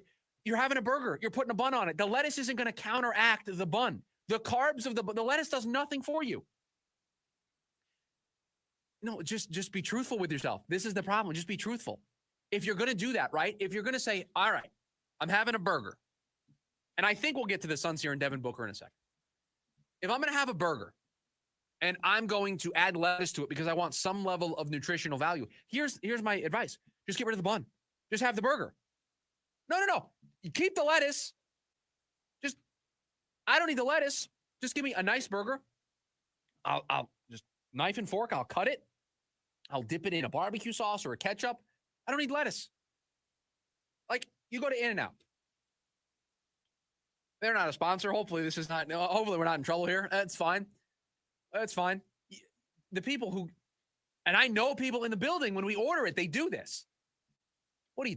You're having a burger. You're putting a bun on it. The lettuce isn't going to counteract the bun. The carbs of the lettuce does nothing for you. No, just be truthful with yourself. This is the problem. Just be truthful. If you're going to do that, right? If you're going to say, all right, I'm having a burger. And I think we'll get to the Suns here and Devin Booker in a second. If I'm going to have a burger and I'm going to add lettuce to it because I want some level of nutritional value, here's my advice. Just get rid of the bun. Just have the burger. No. You keep the lettuce. I don't need the lettuce. Just give me a nice burger. I'll just knife and fork. I'll cut it. I'll dip it in a barbecue sauce or a ketchup. I don't need lettuce. Like, you go to In-N-Out. They're not a sponsor. Hopefully we're not in trouble here. That's fine. The people who, and I know people in the building, when we order it, they do this. What are you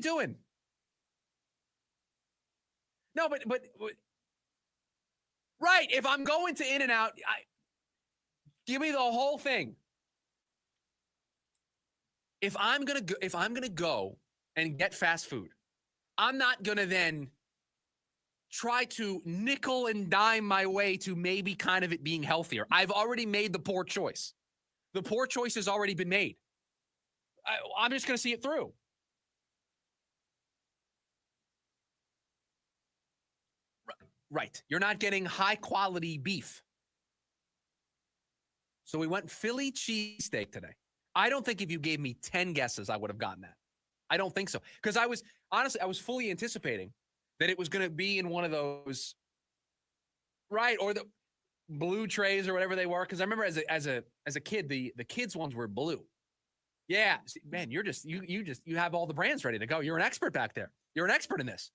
doing? No, but right. If I'm going to In-N-Out, give me the whole thing. If I'm gonna go and get fast food, I'm not gonna then try to nickel and dime my way to maybe kind of it being healthier. I've already made the poor choice. The poor choice has already been made. I'm just going to see it through. Right. You're not getting high-quality beef. So we went Philly cheesesteak today. I don't think if you gave me 10 guesses, I would have gotten that. I don't think so. Because I was fully anticipating that it was going to be in one of those, right, or the blue trays or whatever they were. Because I remember as a kid, the kids ones were blue. Yeah, man, you have all the brands ready to go. You're an expert back there. You're an expert in this.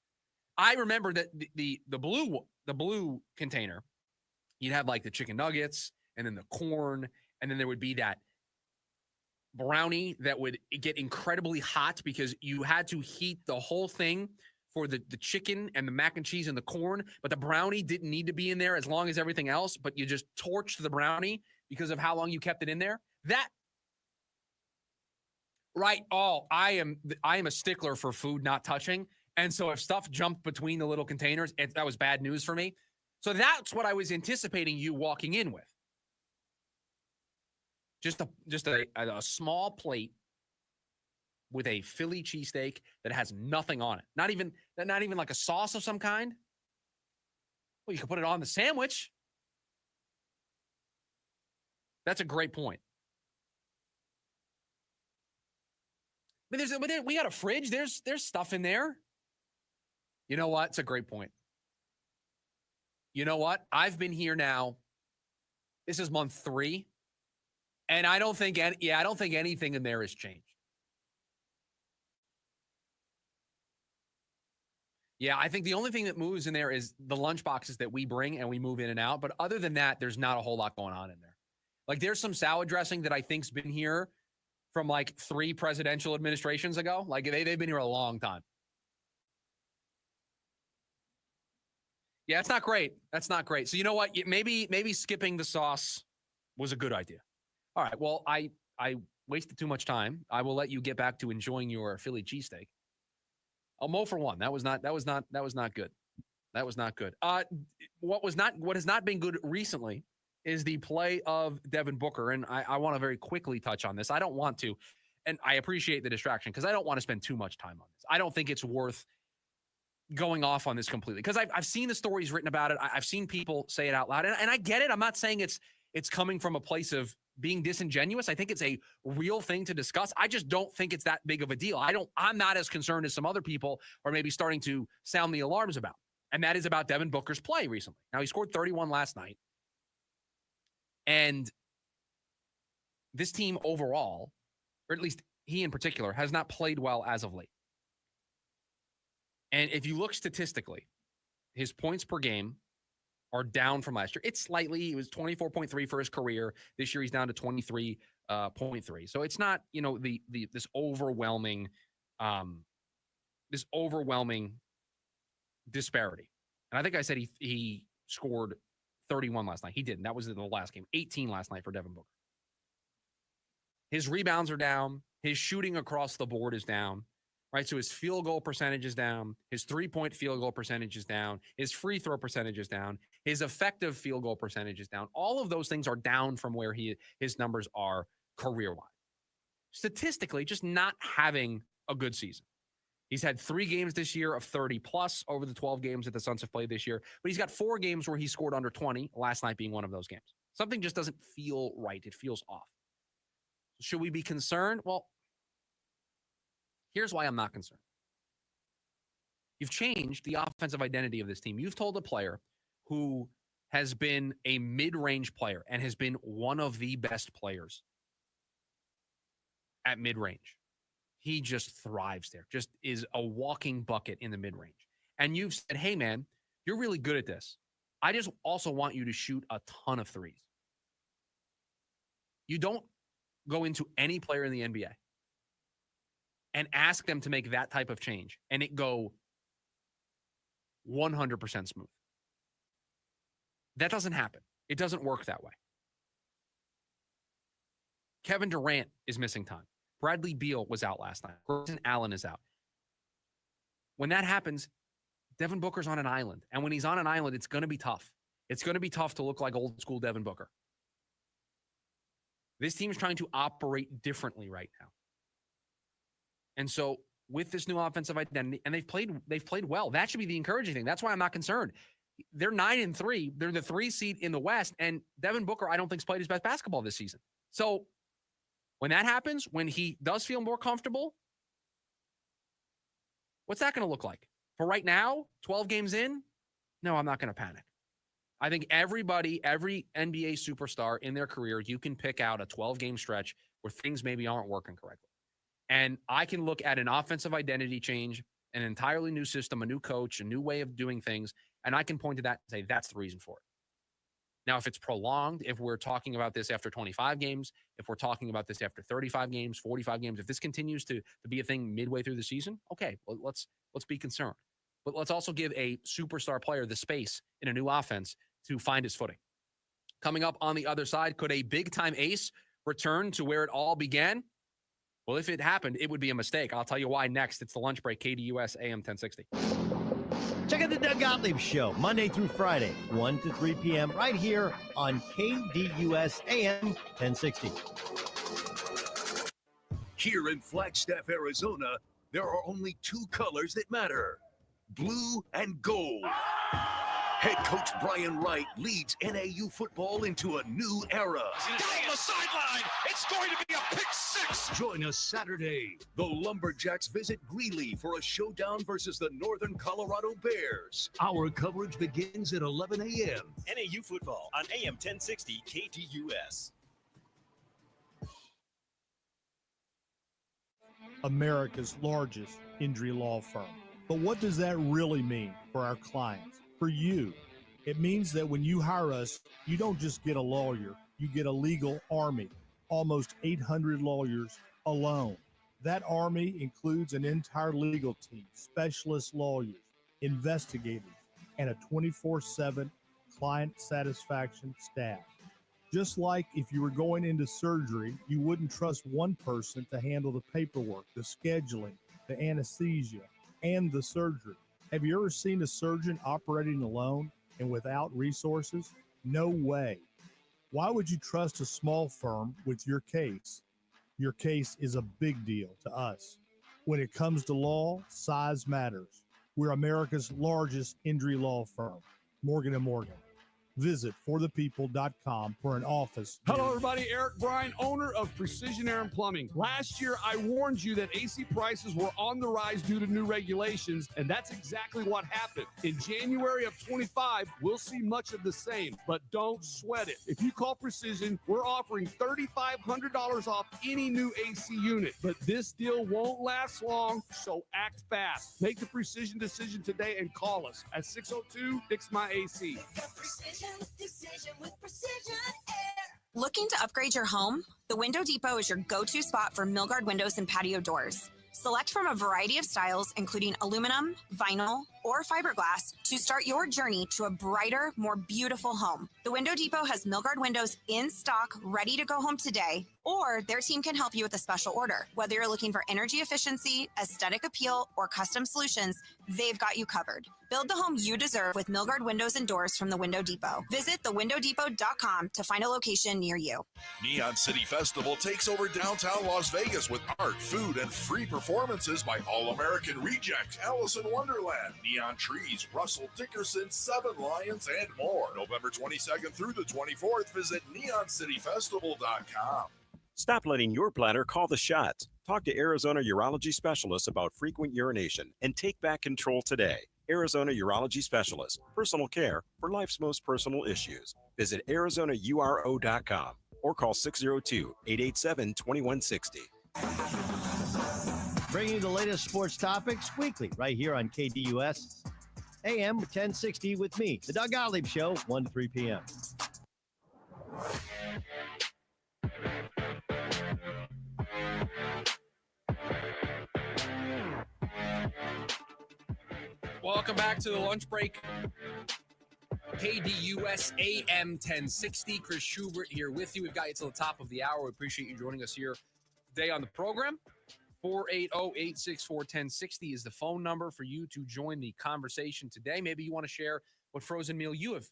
I remember that the blue container, you'd have like the chicken nuggets and then the corn, and then there would be that brownie that would get incredibly hot because you had to heat the whole thing for the chicken and the mac and cheese and the corn, but the brownie didn't need to be in there as long as everything else, but you just torched the brownie because of how long you kept it in there. That, right? Oh, I am a stickler for food not touching. And so if stuff jumped between the little containers, that was bad news for me. So that's what I was anticipating you walking in with. Just a small plate with a Philly cheesesteak that has nothing on it. Not even like a sauce of some kind. Well, you could put it on the sandwich. That's a great point. I mean, we got a fridge. There's stuff in there. You know what? It's a great point. You know what? I've been here now. This is month 3. And I don't think anything in there has changed. Yeah, I think the only thing that moves in there is the lunch boxes that we bring and we move in and out. But other than that, there's not a whole lot going on in there. Like there's some salad dressing that I think's been here from like 3 presidential administrations ago. Like they've been here a long time. Yeah, it's not great. That's not great. So you know what? Maybe skipping the sauce was a good idea. All right. Well, I wasted too much time. I will let you get back to enjoying your Philly cheesesteak. Oh, Mo for one. That was not good. That was not good. What has not been good recently is the play of Devin Booker. And I want to very quickly touch on this. I don't want to, and I appreciate the distraction because I don't want to spend too much time on this. I don't think it's worth going off on this completely because I've seen the stories written about it. I've seen people say it out loud, and I get it. I'm not saying it's coming from a place of being disingenuous. I think it's a real thing to discuss. I just don't think it's that big of a deal. I'm not as concerned as some other people are maybe starting to sound the alarms about. And that is about Devin Booker's play recently. Now, he scored 31 last night. And this team overall, or at least he in particular, has not played well as of late. And if you look statistically, his points per game are down from last year. It's slightly. He was 24.3 for his career. This year he's down to 23.3. So it's not, this overwhelming disparity. And I think I said he scored 31 last night. He didn't. That was in the last game. 18 last night for Devin Booker. His rebounds are down. His shooting across the board is down. Right, so his field goal percentage is down. His three-point field goal percentage is down. His free throw percentage is down. His effective field goal percentage is down. All of those things are down from where his numbers are career-wise. Statistically, just not having a good season. He's had 3 games this year of 30-plus over the 12 games that the Suns have played this year. But he's got 4 games where he scored under 20, last night being one of those games. Something just doesn't feel right. It feels off. Should we be concerned? Well, here's why I'm not concerned. You've changed the offensive identity of this team. You've told a player who has been a mid-range player and has been one of the best players at mid-range. He just thrives there, just is a walking bucket in the mid-range. And you've said, hey, man, you're really good at this. I just also want you to shoot a ton of threes. You don't go into any player in the NBA and ask them to make that type of change and it go 100% smooth. That doesn't happen. It doesn't work that way. Kevin Durant is missing time. Bradley Beal was out last night. Grayson Allen is out. When that happens, Devin Booker's on an island. And when he's on an island, it's going to be tough. It's going to be tough to look like old school Devin Booker. This team is trying to operate differently right now. And so with this new offensive identity, and they've played well. That should be the encouraging thing. That's why I'm not concerned. They're 9-3. They're the 3 seed in the West, and Devin Booker, I don't think's played his best basketball this season. So when that happens, when he does feel more comfortable, what's that going to look like? For right now, 12 games in, no, I'm not going to panic. I think every NBA superstar in their career, you can pick out a 12-game stretch where things maybe aren't working correctly. And I can look at an offensive identity change, an entirely new system, a new coach, a new way of doing things, and I can point to that and say that's the reason for it. Now, if it's prolonged, if we're talking about this after 25 games, if we're talking about this after 35 games, 45 games, if this continues to be a thing midway through the season, okay, well, let's be concerned. But let's also give a superstar player the space in a new offense to find his footing. Coming up on the other side, could a big-time ace return to where it all began? Well, if it happened, it would be a mistake. I'll tell you why next. It's the lunch break, KDUS AM 1060. Check out the Doug Gottlieb Show, Monday through Friday, 1 to 3 p.m., right here on KDUS AM 1060. Here in Flagstaff, Arizona, there are only 2 colors that matter: blue and gold. Head coach Brian Wright leads NAU football into a new era. Down the sideline, it's going to be a pick 6. Join us Saturday. The Lumberjacks visit Greeley for a showdown versus the Northern Colorado Bears. Our coverage begins at 11 a.m. NAU football on AM 1060 KDUS. America's largest injury law firm. But what does that really mean for our clients? For you, it means that when you hire us, you don't just get a lawyer, you get a legal army, almost 800 lawyers alone. That army includes an entire legal team, specialist lawyers, investigators, and a 24/7 client satisfaction staff. Just like if you were going into surgery, you wouldn't trust one person to handle the paperwork, the scheduling, the anesthesia, and the surgery. Have you ever seen a surgeon operating alone and without resources? No way. Why would you trust a small firm with your case? Your case is a big deal to us. When it comes to law, size matters. We're America's largest injury law firm, Morgan & Morgan. Visit forthepeople.com for an office. Hello, everybody. Eric Bryan, owner of Precision Air and Plumbing. Last year, I warned you that AC prices were on the rise due to new regulations, and that's exactly what happened. In January of 25, we'll see much of the same, but don't sweat it. If you call Precision, we're offering $3,500 off any new AC unit, but this deal won't last long, so act fast. Make the Precision decision today and call us at 602-FIX-MY-AC. Decision with Precision Air. Looking to upgrade your home? The Window Depot is your go-to spot for Milgard windows and patio doors. Select from a variety of styles, including aluminum, vinyl, or fiberglass, to start your journey to a brighter, more beautiful home. The Window Depot has Milgard windows in stock, ready to go home today, or their team can help you with a special order. Whether you're looking for energy efficiency, aesthetic appeal, or custom solutions, they've got you covered. Build the home you deserve with Milgard windows and doors from the Window Depot. Visit thewindowdepot.com to find a location near you. Neon City Festival takes over downtown Las Vegas with art, food, and free performances by All-American Rejects, Alice in Wonderland, Neon Trees, Russell Dickerson, Seven Lions, and more. November 22nd through the 24th, visit neoncityfestival.com. Stop letting your bladder call the shots. Talk to Arizona urology specialists about frequent urination and take back control today. Arizona Urology Specialists, personal care for life's most personal issues. Visit ArizonaURO.com or call 602-887-2160. Bringing you the latest sports topics weekly right here on KDUS AM 1060 with me, the Doug Gottlieb Show, 1 to 3 p.m. Welcome back to the lunch break. KDUS AM 1060. Chris Schubert here with you. We've got you till the top of the hour. We appreciate you joining us here today on the program. 480-864-1060 is the phone number for you to join the conversation today. Maybe you want to share what frozen meal you have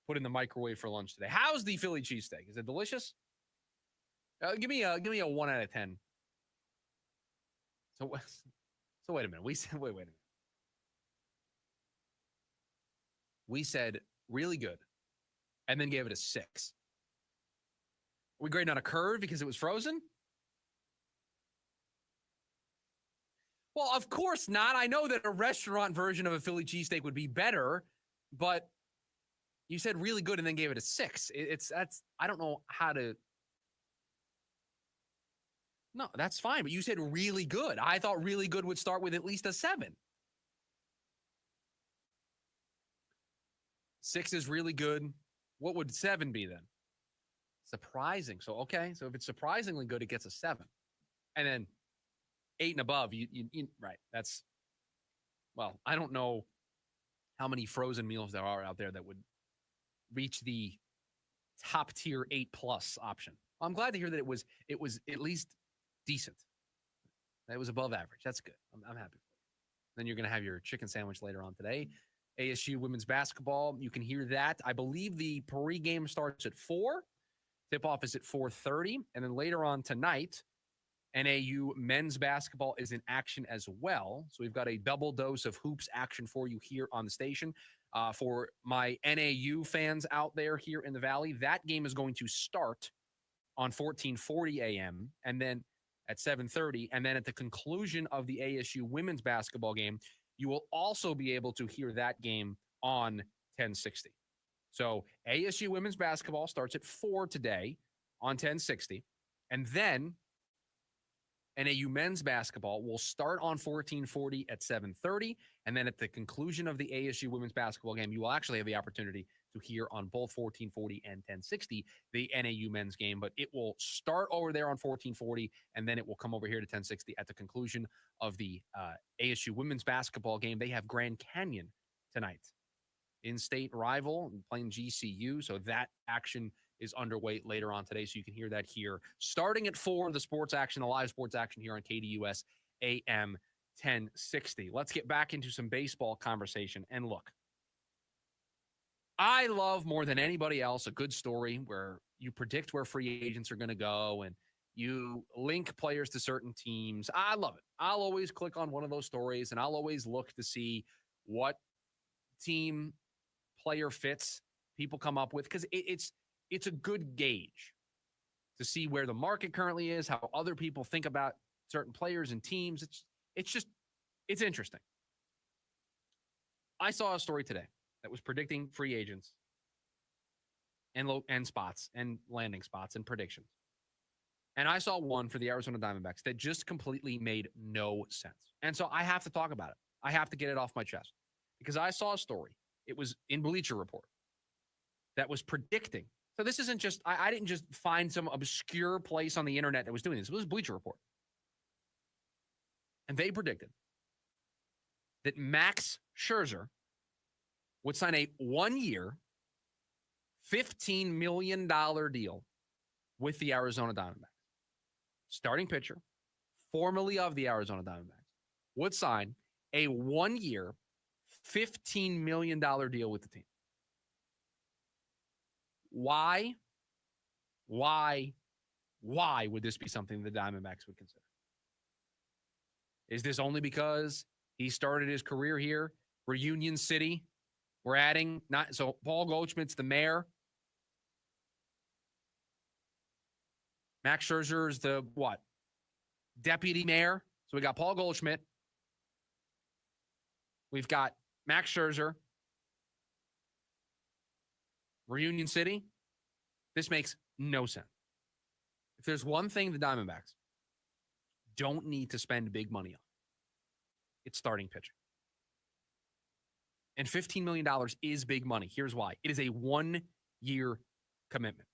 put in the microwave for lunch today. How's the Philly cheesesteak? Is it delicious? Give me a 1 out of 10. So wait a minute. We said, wait a minute. We said really good and then gave it a 6. Are we grading on a curve because it was frozen? Well, of course not. I know that a restaurant version of a Philly cheesesteak would be better, but you said really good and then gave it a 6. I don't know how to. No, that's fine. But you said really good. I thought really good would start with at least a 7. 6 is really good. What would 7 be then? Surprising. So, okay. So if it's surprisingly good, it gets a 7. And then 8 and above, you right. That's, well, I don't know how many frozen meals there are out there that would reach the top tier 8+ option. I'm glad to hear that it was at least decent. That was above average. That's good. I'm happy for you. Then you're going to have your chicken sandwich later on today. ASU women's basketball. You can hear that. I believe the pregame starts at 4. Tip-off is at 4:30. And then later on tonight, NAU men's basketball is in action as well. So we've got a double dose of hoops action for you here on the station. For my NAU fans out there here in the Valley, that game is going to start on 14:40 a.m. and then at 7:30. And then at the conclusion of the ASU women's basketball game, you will also be able to hear that game on 1060. So ASU women's basketball starts at 4 today on 1060. And then NAU men's basketball will start on 1440 at 7:30. And then at the conclusion of the ASU women's basketball game, you will actually have the opportunity to hear on both 1440 and 1060 the NAU men's game. But it will start over there on 1440, and then it will come over here to 1060 at the conclusion of the ASU women's basketball game. They have Grand Canyon tonight. In-state rival playing GCU. So that action is underway later on today. So you can hear that here. Starting at 4, the sports action, the live sports action here on KDUS AM 1060. Let's get back into some baseball conversation. And look, I love more than anybody else a good story where you predict where free agents are going to go and you link players to certain teams. I love it. I'll always click on one of those stories and I'll always look to see what team player fits people come up with, because it's a good gauge to see where the market currently is, how other people think about certain players and teams. It's interesting. I saw a story today that was predicting free agents and spots and landing spots and predictions. And I saw one for the Arizona Diamondbacks that just completely made no sense. And so I have to talk about it. I have to get it off my chest because I saw a story. It was in Bleacher Report that was predicting. So this isn't just, I didn't just find some obscure place on the internet that was doing this. It was Bleacher Report. And they predicted that Max Scherzer would sign a 1-year, $15 million deal with the Arizona Diamondbacks. Starting pitcher, formerly of the Arizona Diamondbacks, would sign a 1-year, $15 million deal with the team. Why would this be something the Diamondbacks would consider? Is this only because he started his career here? Reunion City. We're adding, so Paul Goldschmidt's the mayor. Max Scherzer is the what? Deputy mayor. So we got Paul Goldschmidt. We've got Max Scherzer. Reunion City. This makes no sense. If there's one thing the Diamondbacks don't need to spend big money on, it's starting pitching. And $15 million is big money. Here's why. It is a 1-year commitment.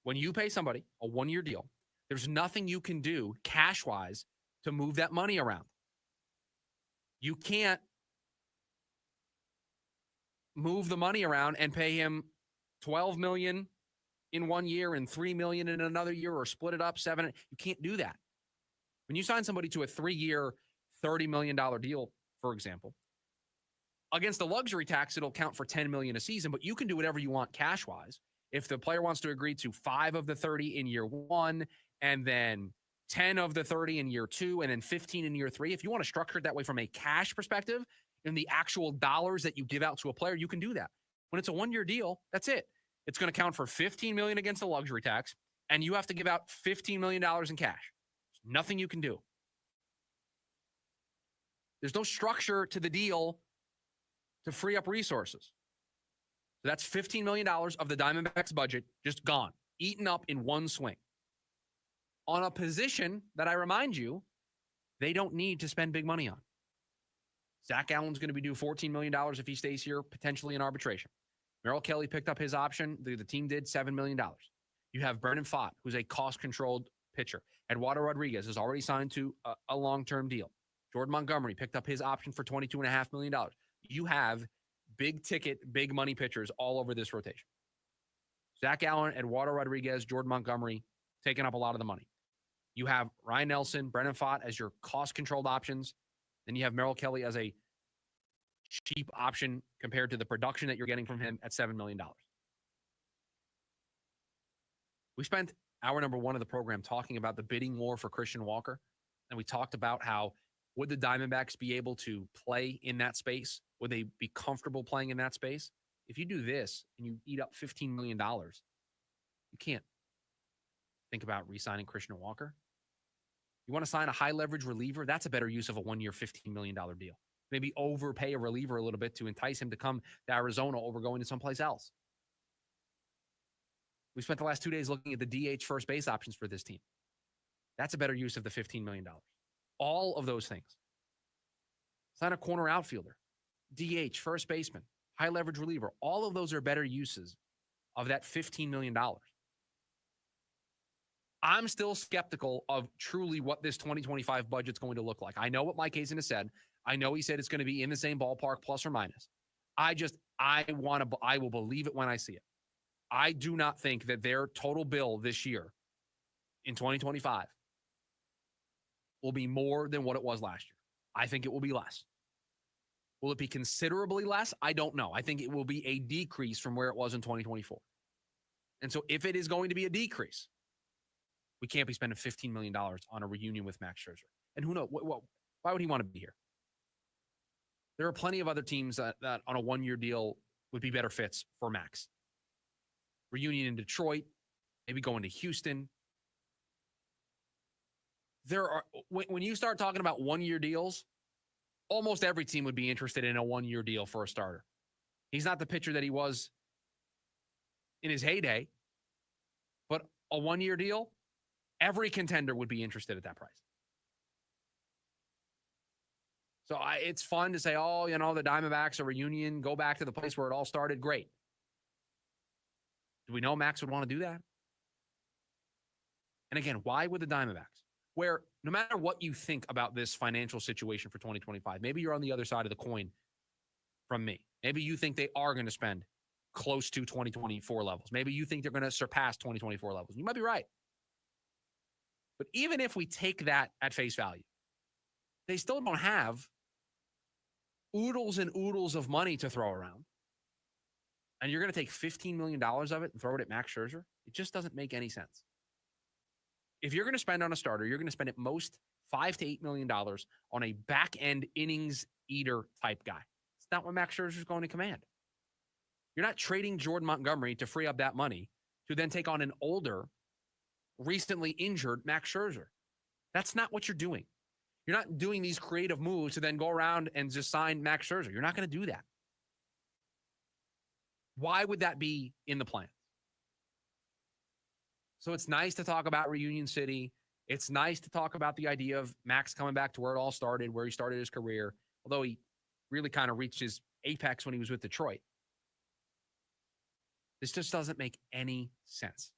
When you pay somebody a 1-year deal, there's nothing you can do cash-wise to move that money around. You can't move the money around and pay him $12 million in 1 year and $3 million in another year, or split it up $7 million. You can't do that. When you sign somebody to a 3-year, $30 million deal, for example, against the luxury tax, it'll count for $10 million a season, but you can do whatever you want cash-wise. If the player wants to agree to 5 of the 30 in year 1, and then 10 of the 30 in year 2, and then 15 in year 3. If you want to structure it that way from a cash perspective and the actual dollars that you give out to a player, you can do that. When it's a 1-year deal, that's it. It's going to count for $15 million against the luxury tax, and you have to give out $15 million in cash. There's nothing you can do. There's no structure to the deal to free up resources. So that's $15 million of the Diamondbacks budget just gone, eaten up in one swing. On a position that I remind you, they don't need to spend big money on. Zach Allen's going to be due $14 million if he stays here, potentially in arbitration. Merrill Kelly picked up his option. The team did $7 million. You have Brendan Pfaadt, who's a cost-controlled pitcher. Eduardo Rodriguez is already signed to a long-term deal. Jordan Montgomery picked up his option for $22.5 million. You have big-ticket, big-money pitchers all over this rotation. Zach Allen, Eduardo Rodriguez, Jordan Montgomery taking up a lot of the money. You have Ryan Nelson, Brendan Pfaadt as your cost-controlled options. Then you have Merrill Kelly as a cheap option compared to the production that you're getting from him at $7 million. We spent hour number 1 of the program talking about the bidding war for Christian Walker. And we talked about how would the Diamondbacks be able to play in that space? Would they be comfortable playing in that space? If you do this and you eat up $15 million, you can't think about re-signing Christian Walker. You want to sign a high-leverage reliever? That's a better use of a 1-year, $15 million deal. Maybe overpay a reliever a little bit to entice him to come to Arizona over going to someplace else. We spent the last 2 days looking at the DH first base options for this team. That's a better use of the $15 million. All of those things. Sign a corner outfielder, DH, first baseman, high-leverage reliever. All of those are better uses of that $15 million. I'm still skeptical of truly what this 2025 budget's going to look like. I know what Mike Hazen has said. I know he said it's going to be in the same ballpark, plus or minus. I will believe it when I see it. I do not think that their total bill this year in 2025 will be more than what it was last year. I think it will be less. Will it be considerably less? I don't know. I think it will be a decrease from where it was in 2024. And so if it is going to be a decrease, we can't be spending $15 million on a reunion with Max Scherzer. And who knows? Why would he want to be here? There are plenty of other teams that on a 1-year deal would be better fits for Max. Reunion in Detroit, maybe going to Houston. When you start talking about 1-year deals, almost every team would be interested in a 1-year deal for a starter. He's not the pitcher that he was in his heyday, but a 1-year deal, every contender would be interested at that price. So it's fun to say, oh, the Diamondbacks, a reunion, go back to the place where it all started. Great. Do we know Max would want to do that? And again, why would the Diamondbacks, where no matter what you think about this financial situation for 2025, maybe you're on the other side of the coin from me. Maybe you think they are going to spend close to 2024 levels. Maybe you think they're going to surpass 2024 levels. You might be right. But even if we take that at face value, they still don't have oodles and oodles of money to throw around. And you're going to take $15 million of it and throw it at Max Scherzer? It just doesn't make any sense. If you're going to spend on a starter, you're going to spend at most $5 to $8 million on a back-end innings eater type guy. It's not what Max Scherzer is going to command. You're not trading Jordan Montgomery to free up that money to then take on an older, recently injured Max Scherzer. That's not what you're doing. You're not doing these creative moves to then go around and just sign Max Scherzer. You're not going to do that. Why would that be in the plan? So it's nice to talk about Reunion City. It's nice to talk about the idea of Max coming back to where it all started, where he started his career, although he really kind of reached his apex when he was with Detroit. This just doesn't make any sense.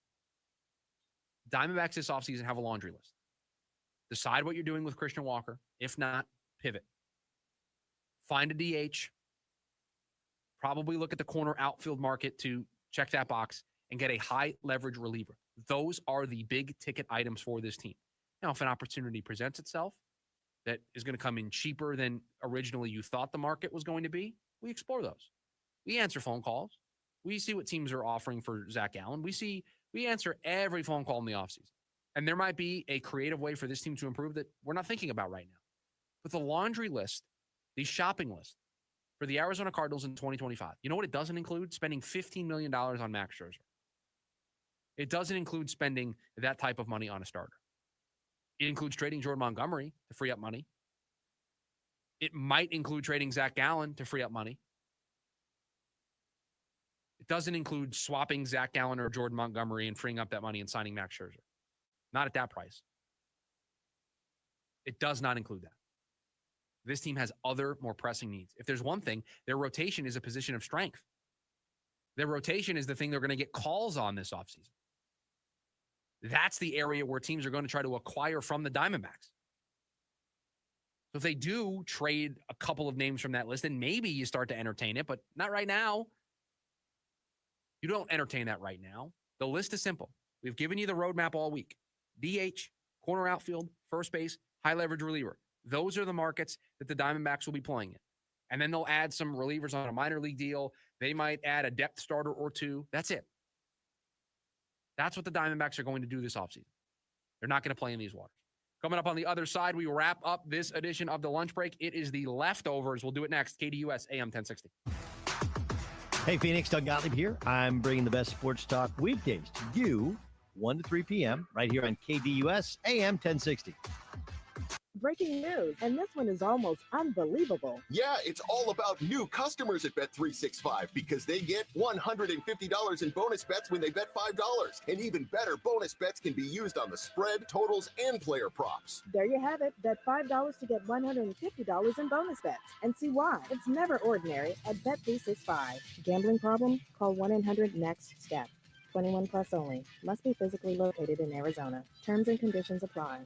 Diamondbacks this offseason have a laundry list. Decide what you're doing with Christian Walker. If not, pivot. Find a DH. Probably look at the corner outfield market to check that box and get a high leverage reliever. Those are the big ticket items for this team. Now, if an opportunity presents itself that is going to come in cheaper than originally you thought the market was going to be, we explore those. We answer phone calls. We see what teams are offering for Zach Allen. We answer every phone call in the offseason. And there might be a creative way for this team to improve that we're not thinking about right now. But the laundry list, the shopping list for the Arizona Cardinals in 2025, you know what it doesn't include? Spending $15 million on Max Scherzer. It doesn't include spending that type of money on a starter. It includes trading Jordan Montgomery to free up money. It might include trading Zach Gallen to free up money. It doesn't include swapping Zach Gallen or Jordan Montgomery and freeing up that money and signing Max Scherzer. Not at that price. It does not include that. This team has other more pressing needs. If there's one thing, their rotation is a position of strength. Their rotation is the thing they're going to get calls on this offseason. That's the area where teams are going to try to acquire from the Diamondbacks. So if they do trade a couple of names from that list, then maybe you start to entertain it, but not right now. You don't entertain that right now. The list is simple. We've given you the roadmap all week. DH, corner outfield, first base, high leverage reliever. Those are the markets that the Diamondbacks will be playing in. And then they'll add some relievers on a minor league deal. They might add a depth starter or two. That's it. That's what the Diamondbacks are going to do this offseason. They're not going to play in these waters. Coming up on the other side, we wrap up this edition of the lunch break. It is the leftovers. We'll do it next. KDUS AM 1060. Hey, Phoenix, Doug Gottlieb here. I'm bringing the best sports talk weekdays to you, 1 to 3 p.m., right here on KDUS AM 1060. Breaking news, and this one is almost unbelievable. Yeah, it's all about new customers at Bet365 because they get $150 in bonus bets when they bet $5. And even better, bonus bets can be used on the spread, totals, and player props. There you have it. Bet $5 to get $150 in bonus bets. And see why. It's never ordinary at Bet365. Gambling problem? Call 1-800-NEXT-STEP. 21 plus only. Must be physically located in Arizona. Terms and conditions apply.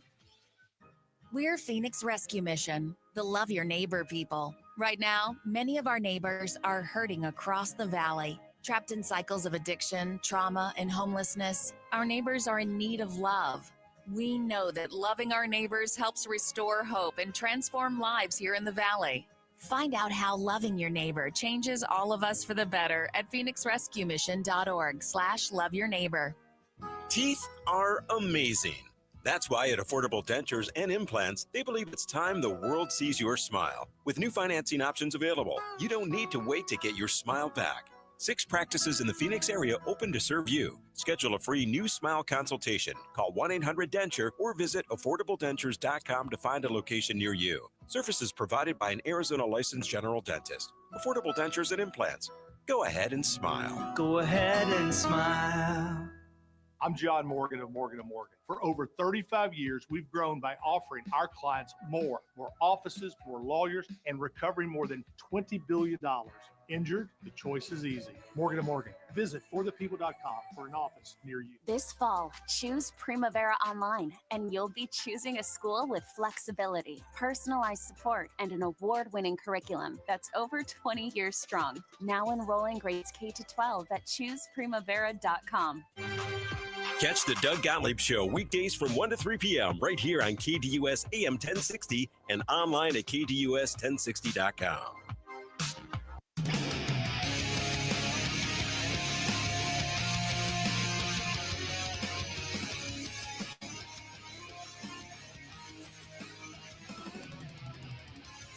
We're Phoenix Rescue Mission, the Love Your Neighbor people. Right now, many of our neighbors are hurting across the valley. Trapped in cycles of addiction, trauma, and homelessness, our neighbors are in need of love. We know that loving our neighbors helps restore hope and transform lives here in the valley. Find out how loving your neighbor changes all of us for the better at phoenixrescuemission.org/loveyourneighbor. Teeth are amazing. That's why at Affordable Dentures and Implants, they believe it's time the world sees your smile. With new financing options available, you don't need to wait to get your smile back. 6 practices in the Phoenix area open to serve you. Schedule a free new smile consultation. Call 1-800-DENTURE or visit AffordableDentures.com to find a location near you. Services provided by an Arizona licensed general dentist. Affordable Dentures and Implants. Go ahead and smile. Go ahead and smile. I'm John Morgan of Morgan & Morgan. For over 35 years, we've grown by offering our clients more offices, more lawyers, and recovering more than $20 billion. Injured? The choice is easy. Morgan & Morgan. Visit forthepeople.com for an office near you. This fall, choose Primavera Online, and you'll be choosing a school with flexibility, personalized support, and an award-winning curriculum that's over 20 years strong. Now enrolling grades K-12 at chooseprimavera.com. Catch the Doug Gottlieb Show weekdays from 1 to 3 p.m. right here on KDUS AM 1060 and online at KDUS1060.com.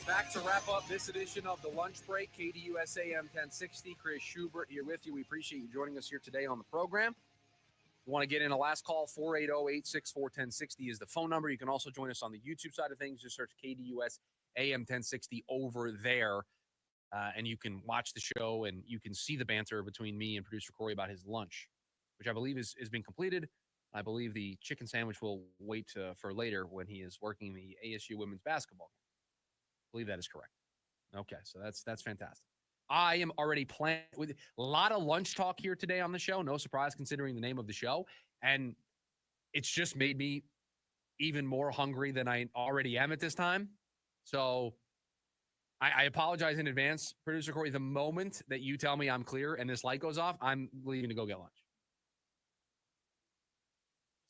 Back to wrap up this edition of the Lunch Break, KDUS AM 1060. Chris Schubert here with you. We appreciate you joining us here today on the program. You want to get in a last call, 480-864-1060 is the phone number. You can also join us on the YouTube side of things. Just search KDUS AM 1060 over there, and you can watch the show, and you can see the banter between me and producer Corey about his lunch, which I believe is being completed. I believe the chicken sandwich will wait for later when he is working the ASU women's basketball game. I believe that is correct. Okay, so that's fantastic. I am already planning with a lot of lunch talk here today on the show. No surprise considering the name of the show. And it's just made me even more hungry than I already am at this time. So I apologize in advance, producer Corey. The moment that you tell me I'm clear and this light goes off, I'm leaving to go get lunch.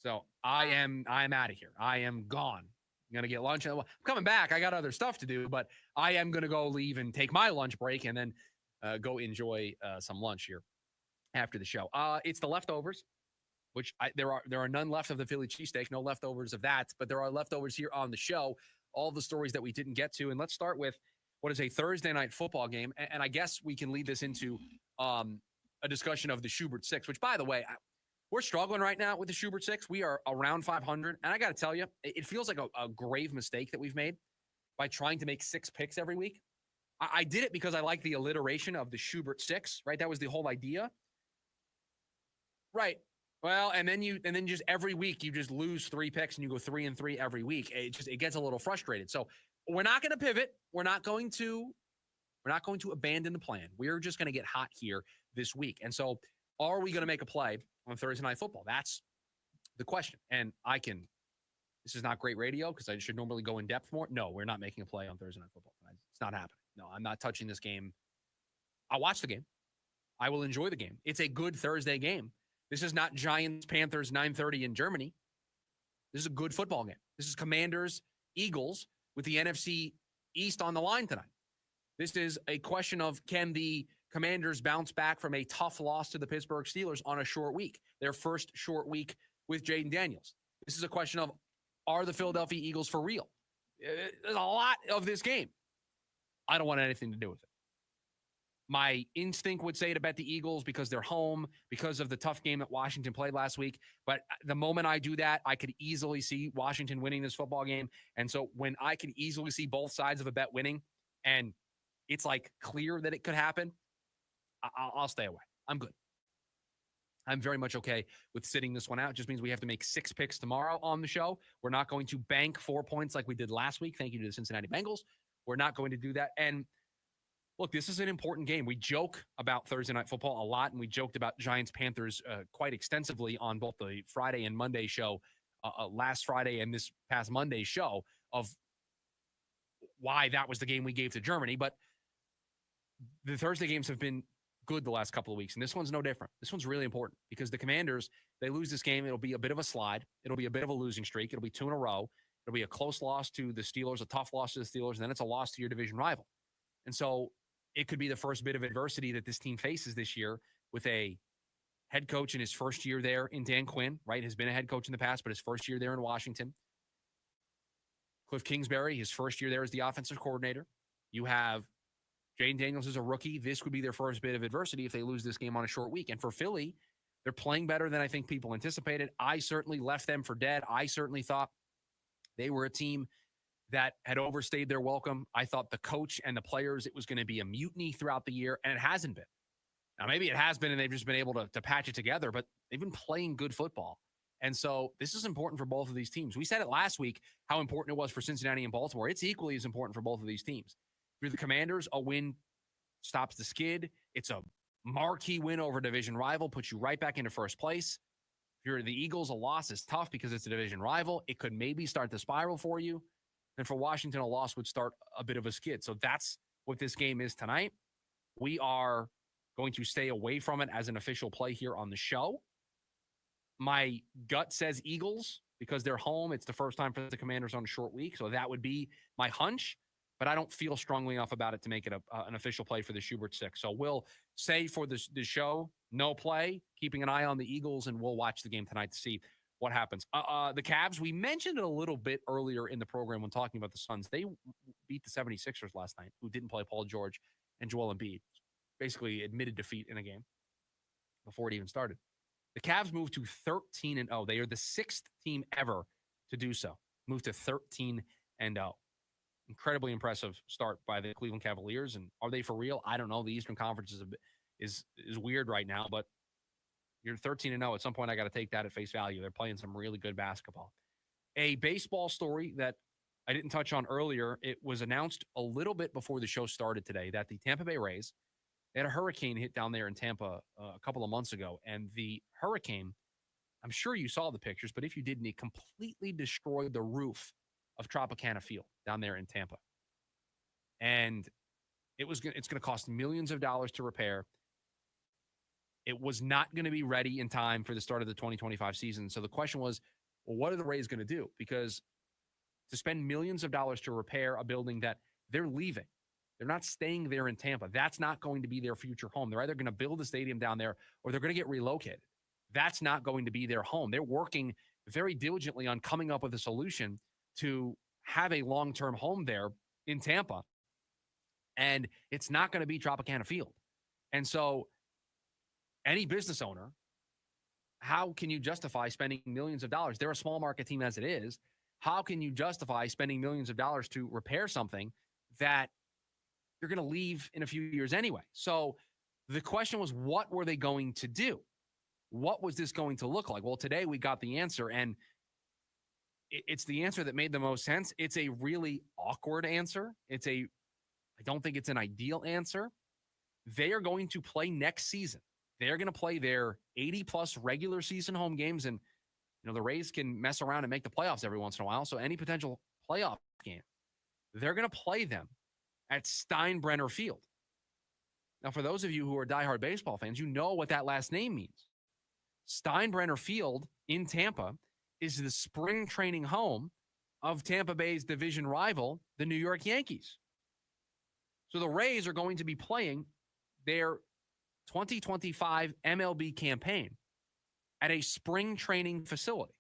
So I'm out of here. I am gone. I'm going to get lunch. I'm coming back. I got other stuff to do, but I am going to go leave and take my lunch break and then go enjoy some lunch here after the show. It's the leftovers which there are none left of the Philly cheesesteak, no leftovers of that, but there are leftovers here on the show, all the stories that we didn't get to. And let's start with what is a Thursday night football game. And I guess we can lead this into a discussion of the Schubert Six, which, by the way, we're struggling right now with the Schubert Six. We are around 500. And I got to tell you, it feels like a grave mistake that we've made by trying to make 6 picks every week. I did it because I like the alliteration of the Schubert Six, right? That was the whole idea. Right. Well, and then just every week you just lose 3 picks and you go 3-3 every week. It gets a little frustrated. So we're not going to pivot. We're not going to abandon the plan. We're just going to get hot here this week. And so are we going to make a play on Thursday Night Football? That's the question. And this is not great radio because I should normally go in depth more. No, we're not making a play on Thursday Night Football. It's not happening. No, I'm not touching this game. I'll watch the game. I will enjoy the game. It's a good Thursday game. This is not Giants, Panthers, 9:30 in Germany. This is a good football game. This is Commanders, Eagles with the NFC East on the line tonight. This is a question of, can the Commanders bounce back from a tough loss to the Pittsburgh Steelers on a short week, their first short week with Jaden Daniels? This is a question of, are the Philadelphia Eagles for real? There's a lot of this game. I don't want anything to do with it. My instinct would say to bet the Eagles because they're home, because of the tough game that Washington played last week. But the moment I do that, I could easily see Washington winning this football game. And so when I can easily see both sides of a bet winning, and it's like clear that it could happen, I'll stay away. I'm good. I'm very much okay with sitting this one out. It just means we have to make 6 picks tomorrow on the show. We're not going to bank 4 points like we did last week. Thank you to the Cincinnati Bengals. We're not going to do that. And look, this is an important game. We joke about Thursday Night Football a lot, and we joked about Giants-Panthers quite extensively on both the Friday and Monday show, last Friday and this past Monday show, of why that was the game we gave to Germany. But the Thursday games have been good the last couple of weeks, and this one's no different. This one's really important because the Commanders, they lose this game, it'll be a bit of a slide. It'll be a bit of a losing streak. It'll be 2 in a row. It'll be a close loss to the Steelers, a tough loss to the Steelers, and then it's a loss to your division rival. And so it could be the first bit of adversity that this team faces this year with a head coach in his first year there in Dan Quinn, right? Has been a head coach in the past, but his first year there in Washington. Cliff Kingsbury, his first year there as the offensive coordinator. You have Jaden Daniels as a rookie. This would be their first bit of adversity if they lose this game on a short week. And for Philly, they're playing better than I think people anticipated. I certainly left them for dead. I certainly thought they were a team that had overstayed their welcome. I thought the coach and the players, it was going to be a mutiny throughout the year, and it hasn't been. Now, maybe it has been, and they've just been able to patch it together, but they've been playing good football. And so this is important for both of these teams. We said it last week, how important it was for Cincinnati and Baltimore. It's equally as important for both of these teams. If you're the Commanders, a win stops the skid. It's a marquee win over a division rival, puts you right back into first place. If you're the Eagles, a loss is tough because it's a division rival. It could maybe start the spiral for you. And for Washington, a loss would start a bit of a skid. So that's what this game is tonight. We are going to stay away from it as an official play here on the show. My gut says Eagles because they're home. It's the first time for the Commanders on a short week. So that would be my hunch. But I don't feel strongly enough about it to make it an official play for the Schubert Six. So we'll say for the show, no play, keeping an eye on the Eagles, and we'll watch the game tonight to see what happens. The Cavs, we mentioned it a little bit earlier in the program when talking about the Suns. They beat the 76ers last night, who didn't play Paul George and Joel Embiid. Basically admitted defeat in a game before it even started. The Cavs moved to 13-0. They are the 6th team ever to do so. Moved to 13-0. Incredibly impressive start by the Cleveland Cavaliers. And are they for real? I don't know. The Eastern Conference is weird right now, but you're 13-0. At some point, I got to take that at face value. They're playing some really good basketball. A baseball story that I didn't touch on earlier. It was announced a little bit before the show started today that the Tampa Bay Rays, they had a hurricane hit down there in Tampa a couple of months ago. And the hurricane, I'm sure you saw the pictures, but if you didn't, it completely destroyed the roof of Tropicana Field down there in Tampa. And it's going to cost millions of dollars to repair. It was not going to be ready in time for the start of the 2025 season. So the question was, well, what are the Rays going to do? Because to spend millions of dollars to repair a building that they're leaving, they're not staying there in Tampa. That's not going to be their future home. They're either going to build a stadium down there or they're going to get relocated. that's not going to be their home. They're working very diligently on coming up with a solution to have a long-term home there in Tampa. And it's not going to be Tropicana Field. And so any business owner, how can you justify spending millions of dollars? They're a small market team as it is. How can you justify spending millions of dollars to repair something that you're going to leave in a few years anyway? So the question was, what were they going to do? What was this going to look like? Well, today we got the answer, and it's the answer that made the most sense. It's a really awkward answer. I don't think it's an ideal answer. They are going to play next season. They're going to play their 80-plus regular season home games, and the Rays can mess around and make the playoffs every once in a while. So any potential playoff game, they're going to play them at Steinbrenner Field. Now, for those of you who are diehard baseball fans, you know what that last name means. Steinbrenner Field in Tampa is the spring training home of Tampa Bay's division rival, the New York Yankees. So the Rays are going to be playing their 2025 MLB campaign at a spring training facility.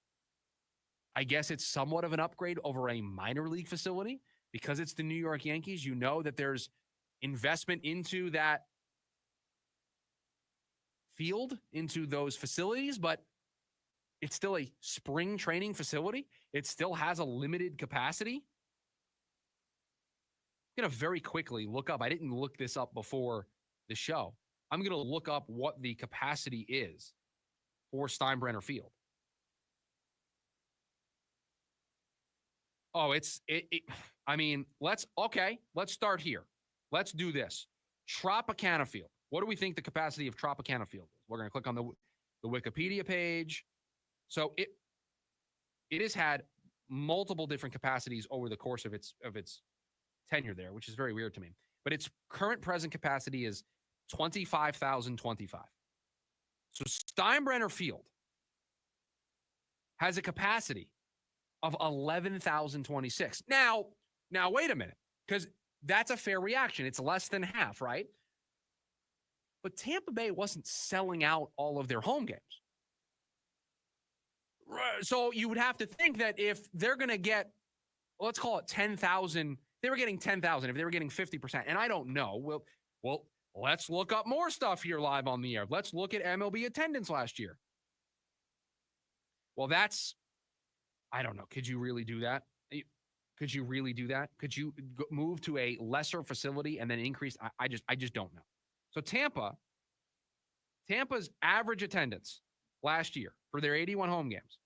I guess it's somewhat of an upgrade over a minor league facility because it's the New York Yankees. You know that there's investment into that field, into those facilities, but it's still a spring training facility. It still has a limited capacity. I'm going to very quickly look up. I didn't look this up before the show. I'm going to look up what the capacity is for Steinbrenner Field. Oh, let's start here. Let's do this. Tropicana Field. What do we think the capacity of Tropicana Field is? We're going to click on the Wikipedia page. So it has had multiple different capacities over the course of its tenure there, which is very weird to me. But its current present capacity is 25,025. So Steinbrenner Field has a capacity of 11,026. Now wait a minute, because that's a fair reaction. It's less than half, right? But Tampa Bay wasn't selling out all of their home games. So you would have to think that if they're going to get, let's call it 10,000, they were getting 10,000, if they were getting 50%, and I don't know. Well, let's look up more stuff here live on the air. Let's look at MLB attendance last year. Well, I don't know. Could you really do that? Could you really do that? Could you move to a lesser facility and then increase? I just don't know. So Tampa's average attendance last year for their 81 home games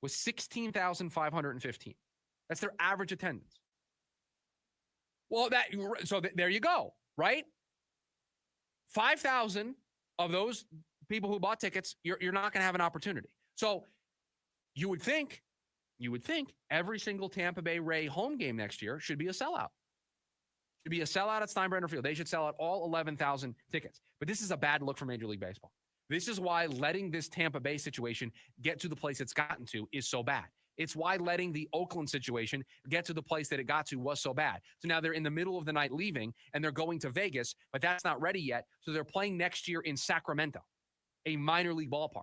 was 16,515. That's their average attendance. Well, there you go, right? 5,000 of those people who bought tickets, you're not going to have an opportunity. So you would think every single Tampa Bay Ray home game next year should be a sellout. Should be a sellout at Steinbrenner Field. They should sell out all 11,000 tickets. But this is a bad look for Major League Baseball. This is why letting this Tampa Bay situation get to the place it's gotten to is so bad. It's why letting the Oakland situation get to the place that it got to was so bad. So now they're in the middle of the night leaving, and they're going to Vegas, but that's not ready yet. So they're playing next year in Sacramento, a minor league ballpark.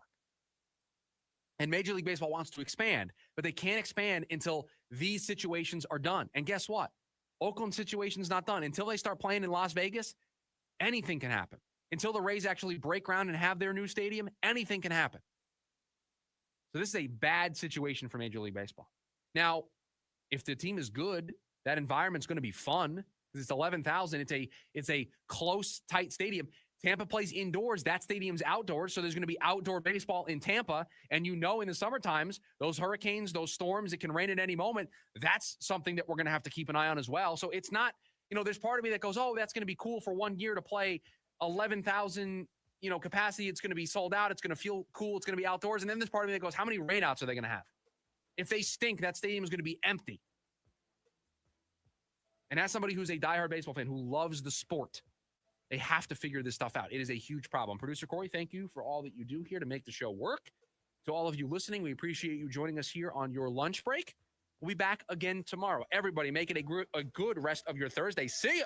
And Major League Baseball wants to expand, but they can't expand until these situations are done. And guess what? Oakland situation's not done. Until they start playing in Las Vegas, anything can happen. Until the Rays actually break ground and have their new stadium, anything can happen. So this is a bad situation for Major League Baseball. Now, if the team is good, that environment's going to be fun because it's 11,000. It's a close, tight stadium. Tampa plays indoors. That stadium's outdoors, so there's going to be outdoor baseball in Tampa. And in the summer times, those hurricanes, those storms, it can rain at any moment. That's something that we're going to have to keep an eye on as well. So it's not, there's part of me that goes, oh, that's going to be cool for 1 year to play 11,000, capacity. It's going to be sold out. It's going to feel cool. It's going to be outdoors. And then there's part of me that goes, how many rainouts are they going to have? If they stink, that stadium is going to be empty. And as somebody who's a diehard baseball fan who loves the sport, they have to figure this stuff out. It is a huge problem. Producer Corey, thank you for all that you do here to make the show work. To all of you listening, we appreciate you joining us here on your lunch break. We'll be back again tomorrow. Everybody, make it a good rest of your Thursday. See ya.